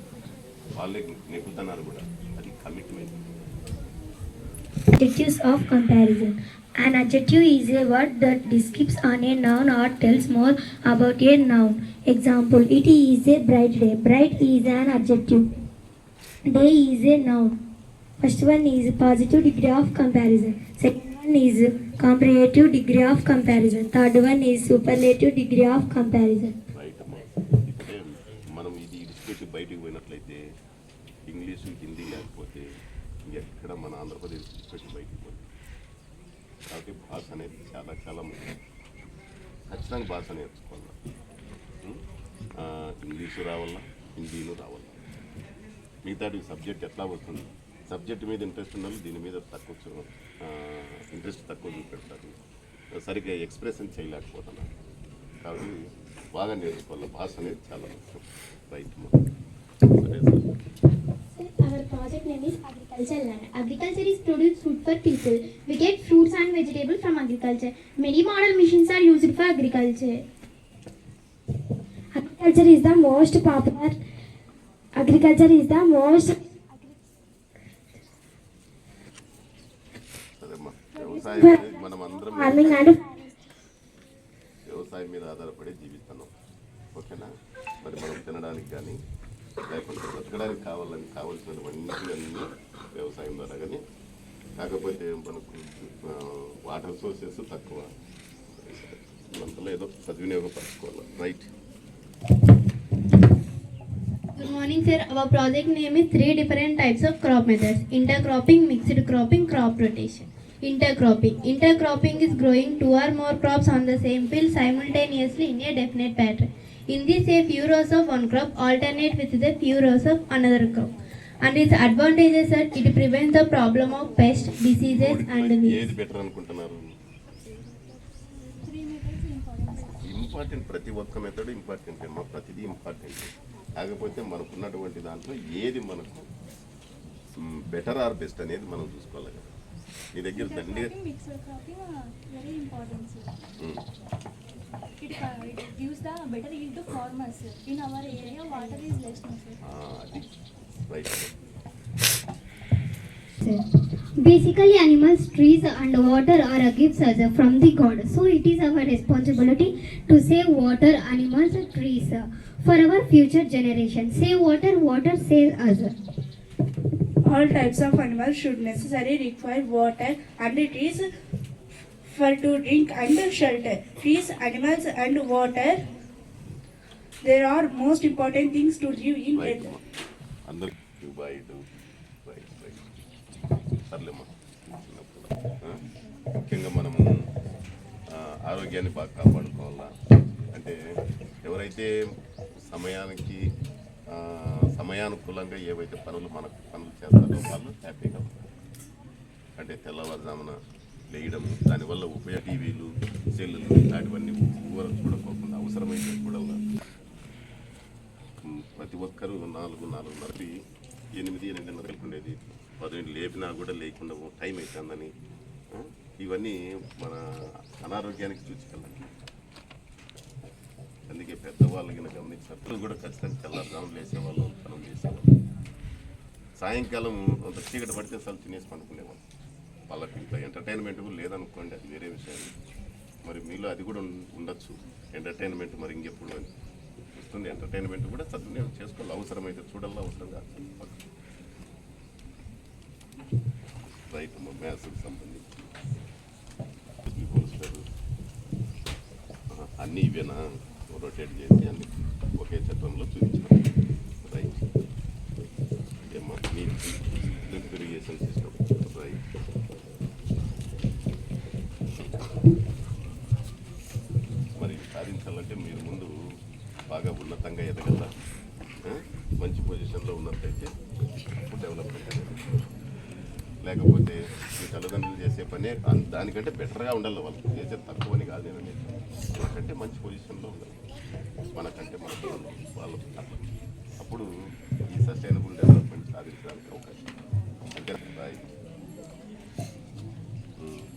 వాళ్ళే నెగ్గుతున్నారు కూడా. అది commitment.
Adjectives of comparison. An adjective is a word that describes on a noun or tells more about a noun. Example, it is a bright day. Bright is an adjective. Day is a noun. First one is positive degree of comparison. Second one is comparative degree of comparison. Third one is superlative degree of comparison.
Right అమ్మా. ఇప్పుడే మనం ఇది ఇడిచిపెట్టి బయటికి పోయినట్లయితే English Hindi లేకపోతే ఎక్కడ మన ఆంధ్రప్రదేశ్ ఇడిచిపెట్టి బయటికి పోతుంది. కాబట్టి భాష అనేది చాలా చాలా ముఖ్యం. ఖచ్చితంగా భాష నేర్చుకోవాలి. ఇంగ్లీషు రావాలా, హిందీను రావాలా. మిగతాటి సబ్జెక్ట్ ఎట్లా వస్తుంది? సబ్జెక్ట్ మీద ఇంట్రెస్ట్ ఉండాలి, దీని మీద తక్కువ ఇంట్రెస్ట్ తక్కువ చూపెడతారు, సరిగ్గా ఎక్స్ప్రెషన్ చేయలేకపోతున్నారు. కాబట్టి బాగా నేర్చుకోవాలి. భాష అనేది చాలా ముఖ్యం. రైట్. సరే sir.
Our project name is Agriculture Land. Agriculture is produce food for people. We get fruits and vegetables from agriculture. Many model machines are used for agriculture. Agriculture is the most popular. Agriculture is the most.
సరేమ్మా. వ్యవసాయం అనేది మనం అందరం
Farming and
వ్యవసాయం మీద ఆధారపడి జీవిస్తున్నాం. ఓకేనా? మరి మనం తినడానికి కానీ లేకపోతే బ్రతకడానికి కావాల్సినవన్నీ వ్యవసాయం ద్వారా కానీ, కాకపోతే మనకు వాటర్ సోర్సెస్ తక్కువ. అంతలో ఏదో సద్వినియోగపరచుకోవాలి. Right.
Good morning, sir. Our project name is 3 different types of crop methods: intercropping, mixed cropping, crop rotation. Intercropping. Intercropping is growing 2 or more crops on the same field simultaneously in a definite pattern. In this, a few rows of one crop alternate with the few rows of another crop. And its advantages are it prevents the problem of pests, diseases and weeds.
ఏది better అనుకుంటున్నారు? Important, ప్రతి ఒక్క method important అమ్మా, ప్రతిదీ important. కాకపోతే మనకున్నటువంటి దాంట్లో ఏది మనకు బెటర్ ఆర్ బెస్ట్ అనేది మనం చూసుకోవాలి కదా. మీ దగ్గర దండి
very important, sir. It gives the better yield to farmers. In our area, water is less, no, sir.
అది right.
Basically, animals, trees, and water are gifts from the God. So it is our responsibility to save water, animals, trees for our future generation. Save water, water saves us.
All types of animals should necessarily require water and trees for to drink and shelter. Trees, animals, and water, there are most important things to live in
right
earth.
అందరూ right right right సర్లేమ్మా. ముఖ్యంగా మనము ఆరోగ్యాన్ని బాగా కాపాడుకోవాలా. అంటే ఎవరైతే సమయానుకూలంగా ఏవైతే పనులు చేస్తారో వాళ్ళు హ్యాపీగా ఉంటారు. అంటే తెల్లవారుజామున లేయడము, దానివల్ల టీవీలు, సెల్లులు ఇలాంటివన్నీ చూడకోకుండా అవసరమైతే చూడాలి. ప్రతి ఒక్కరూ 4:30 8 ఉండేది, 10 లేపినా కూడా లేకుండా టైం అవుతుందని, ఇవన్నీ మన అనారోగ్యానికి సూచికలు. అందుకే పెద్దవాళ్ళు కింద గమనించినప్పుడు కూడా ఖచ్చితంగా తెల్లారుజామున లేసేవాళ్ళు, పనులు చేసేవాళ్ళు. సాయంకాలం అంత చీకటి పడితే అసలు తినేసి పండుకునేవాళ్ళు. వాళ్ళకి ఇంట్లో ఎంటర్టైన్మెంట్ కూడా లేదనుకోండి, అది వేరే విషయం. మరి మీలో అది కూడా ఉండొచ్చు ఎంటర్టైన్మెంట్. మరి ఇంకెప్పుడు అని వస్తుంది ఎంటర్టైన్మెంట్ కూడా సద్వినియోగం చేసుకోవాలి. అవసరమైతే చూడాలి, అవసరం కాదు. రైట్. మ్యాథ్స్కి సంబంధించి అన్నీ ఇవేనా రొటేట్ చేసి అన్ని ఒకే చట్టంలో చూపించాలి. రైట్. ఏమా డ్రిప్ ఇరిగేషన్ సిస్టమ్. రైట్. మరి సాధించాలంటే మీరు ముందు బాగా ఉన్నతంగా ఎదగల, మంచి పొజిషన్లో ఉన్నట్టయితే అప్పుడు డెవలప్మెంట్ అనేది. లేకపోతే మీ తల్లిదండ్రులు చేసే పనే దానికంటే బెటర్గా ఉండాలి. వాళ్ళు చేసే తక్కువని కాదు నేను అనేది. మనకంటే మంచి పొజిషన్లో ఉండాలి, మనకంటే మనకు వాళ్ళు అట్లా. అప్పుడు ఈ సస్టైనబుల్ డెవలప్మెంట్ సాధించడానికి అవకాశం. అంటే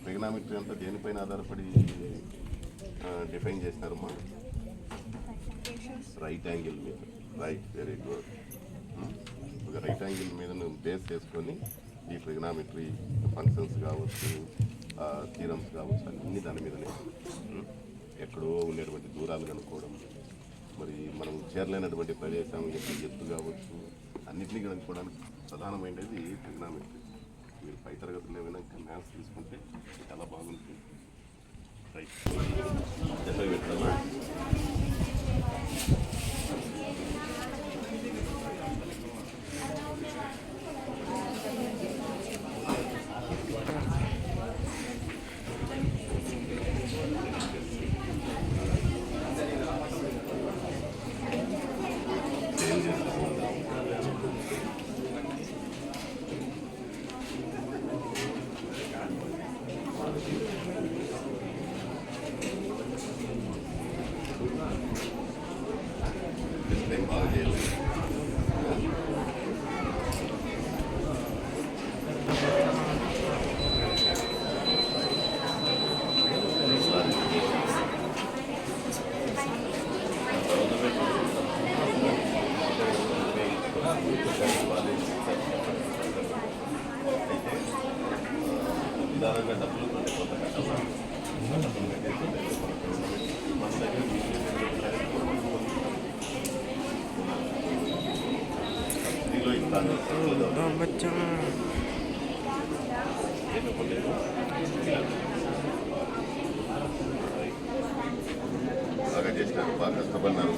ట్రిగనామెట్రీ అంతా దేనిపైన ఆధారపడి డిఫైన్ చేసినారమ్మా? రైట్ యాంగిల్ మీద. Right, very good. ఒక రైట్ యాంగిల్ మీద నువ్వు బేస్ చేసుకొని ఈ ట్రిగనామెట్రీ ఫంక్షన్స్ కావచ్చు, థీరమ్స్ కావచ్చు, అన్ని దాని మీదనే. ఎక్కడో ఉండేటువంటి దూరాలు కనుక్కోవడం, మరి మనం చేరలేనటువంటి ప్రదేశం ఎత్తు కావచ్చు, అన్నింటినీ కనుక్కోవడానికి ప్రధానమైనది ట్రిగనామెట్రీ. మీరు పై తరగతులు ఏమైనా ఇంకా మ్యాథ్స్ తీసుకుంటే చాలా బాగుంటుంది. రైట్. ఎట్లా పెట్టాలా? బాగా చేయాలి. నిదానంగా డబ్బులు కొంత కట్టాలి. మన దగ్గర బాగా చేసినారు, బాగా కష్టపడినారు.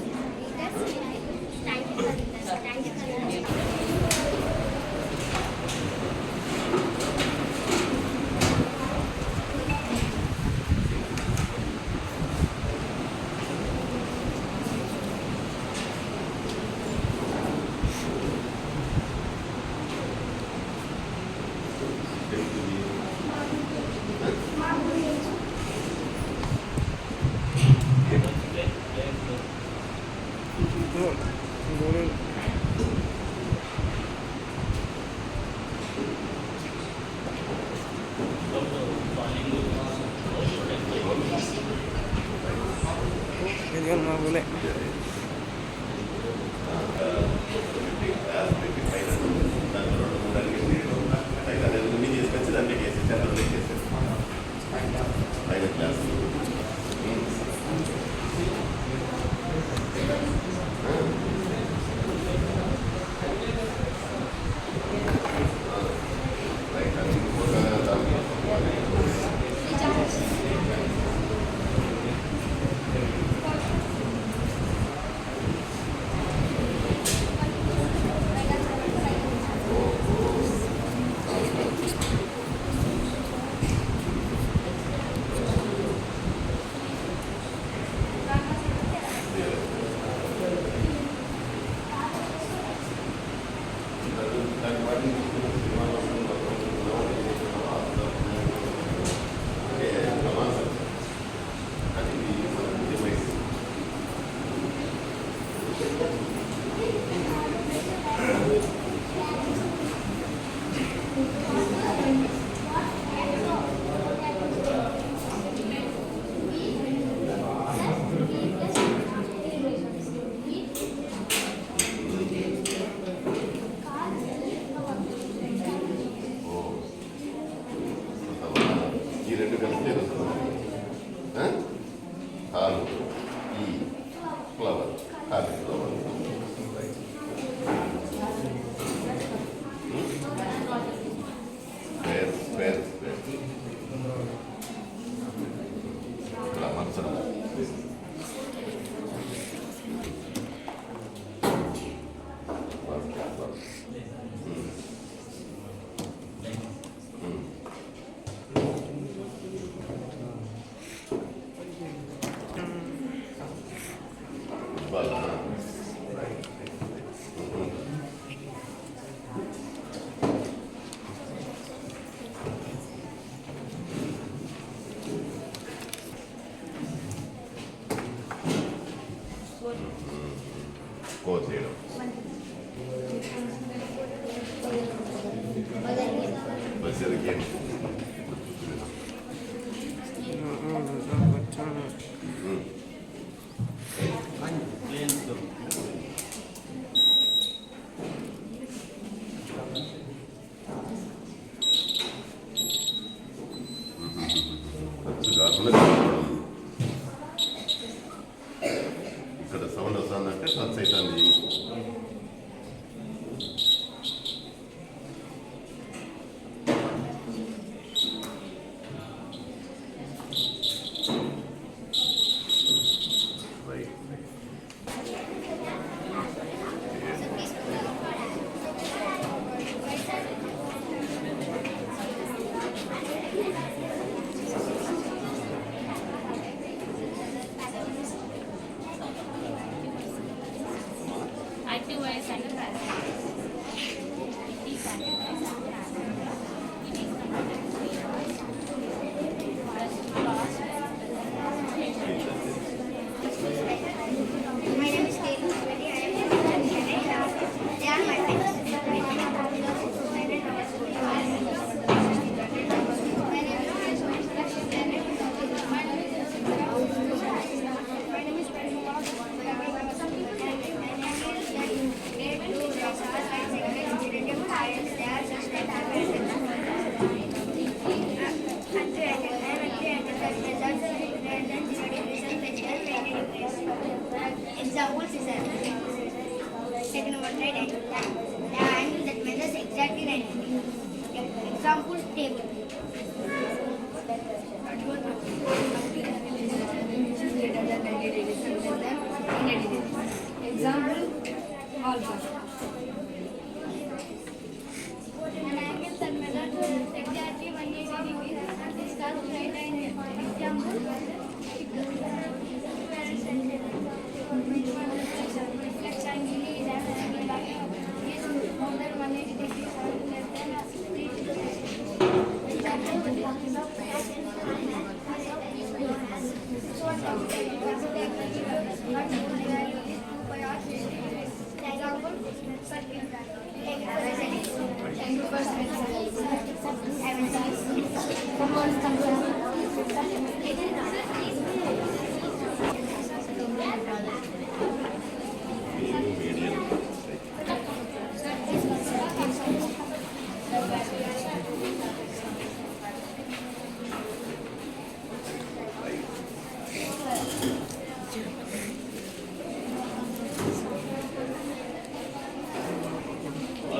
ఈ రెండు కలిసి హాలు ఈ ఫ్లవర్ హాపీ ఫ్లవర్ స్క్వేర్ ఇలా మర్చడం కోట్ చేయడం బస్సరికి ఇక్కడ సౌండ్ వస్తుందంటే టచ్ అవుతుంది
Examples is taken over right angle that measures exactly 90. Examples table.
Example alpha.
An angle that measures exactly 180 degrees and is called right angle. Example. Thank you for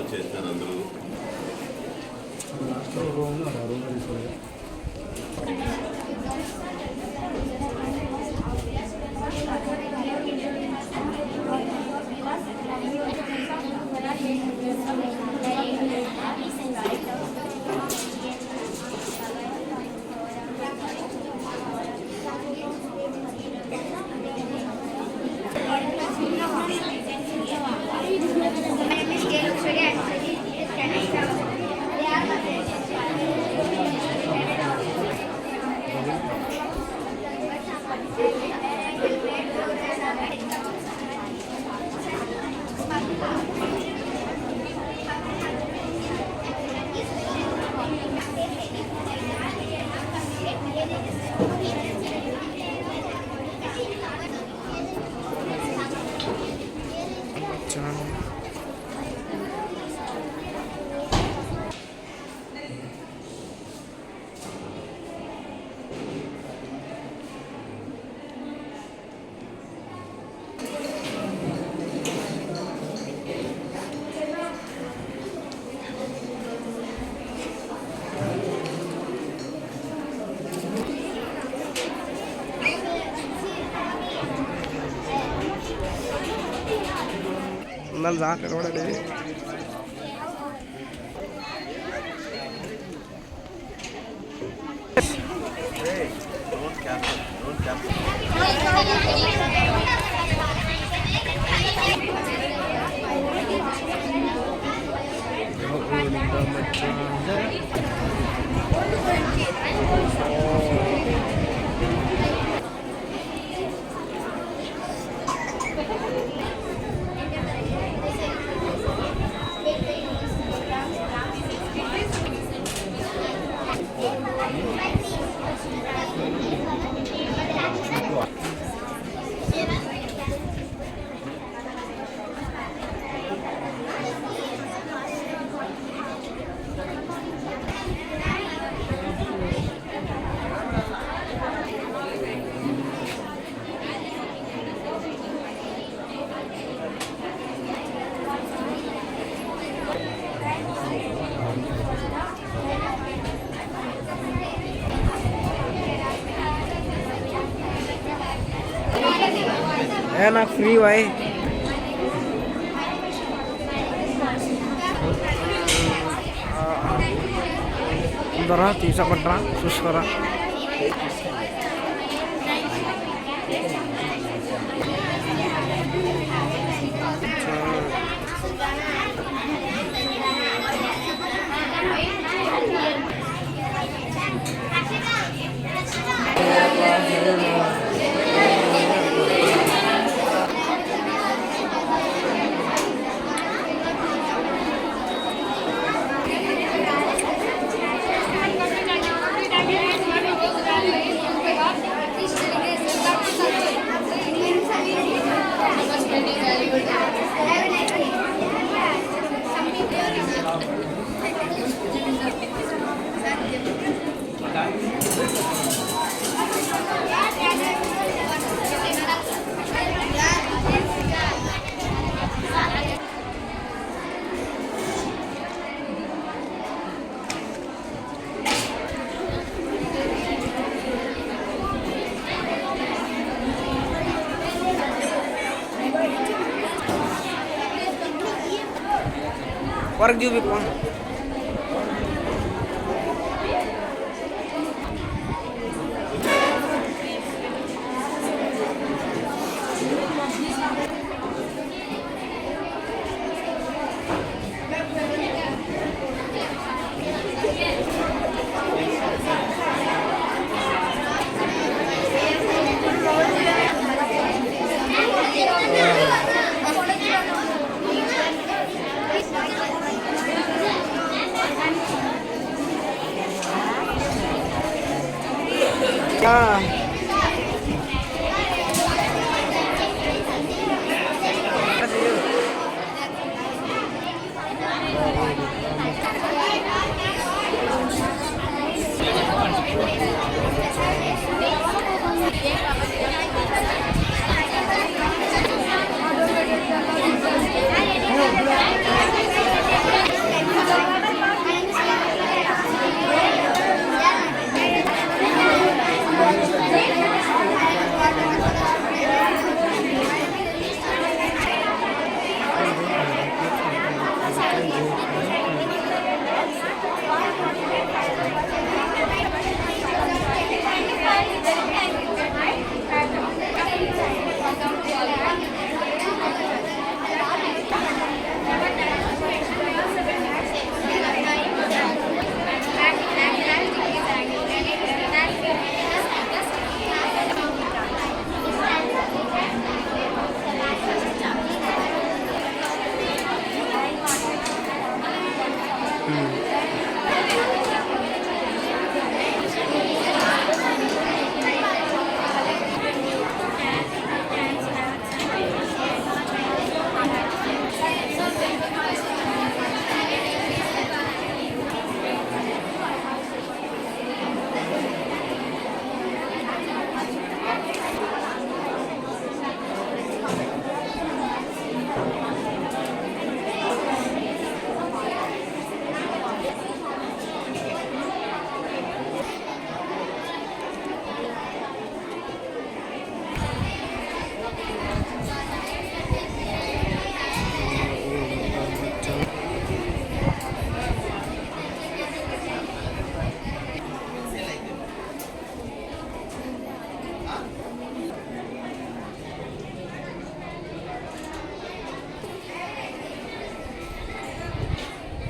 చేస్తారు అందరూ.
ఉండాలి దాకా కూడా నాకు ఫ్రీ వై అందరా తీసపట్రా చూసుకోరా work చూపిపో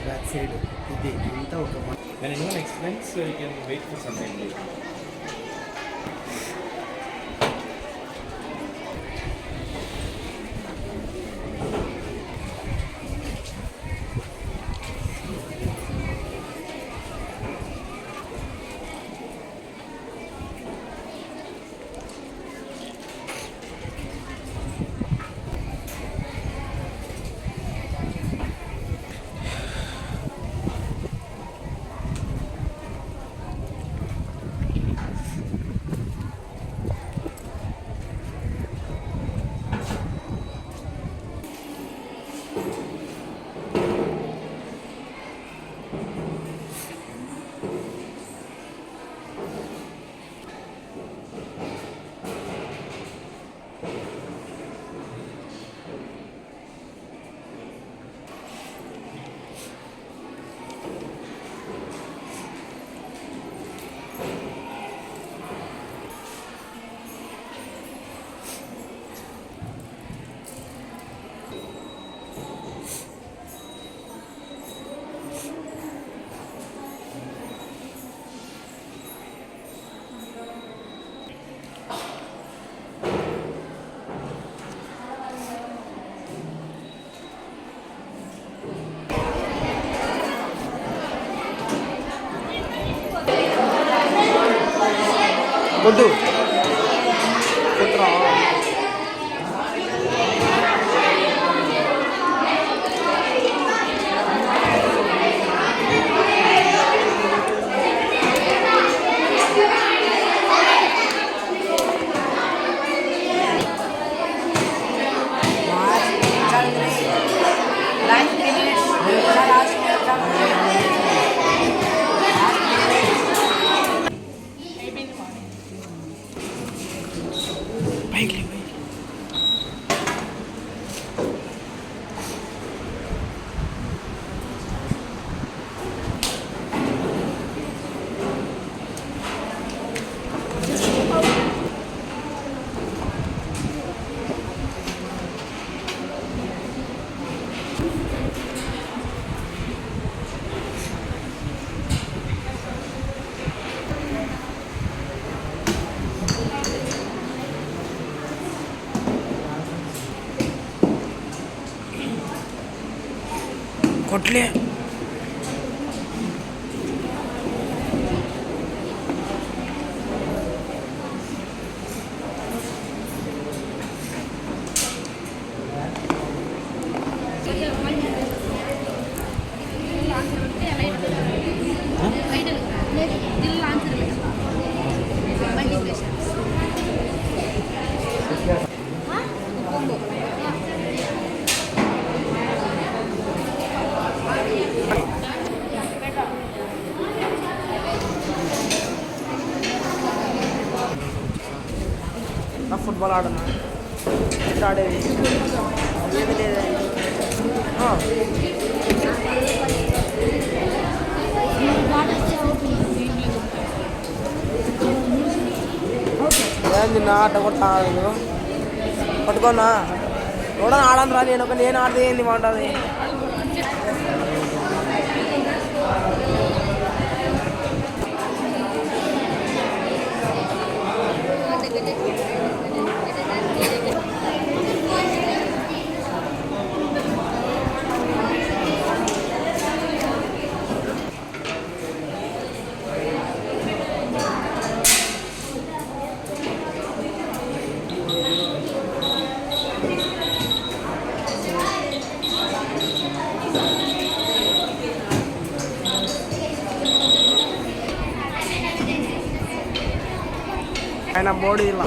back side ఇది అంతా ఒక
When anyone explains, you can wait for some time.
వద్దు పుత్రా కొట్లే నా ఫుట్బాల్ ఆడనా ఎట్లా ఆడేది ఏది లేదండి ఏంది నా ఆట కొట్టా పట్టుకోనా కూడా ఆడను రా నేను ఆడితే ఏంది బాగుంటుంది ఆయన బోడీ ఇలా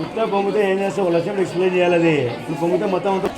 ఉత్తా పొంగితే ఏం చేస్తావు లక్ష్యం ఎక్స్ప్లెయిన్ చేయాలి అది ఇప్పుడు పొంగితే మొత్తం అంతా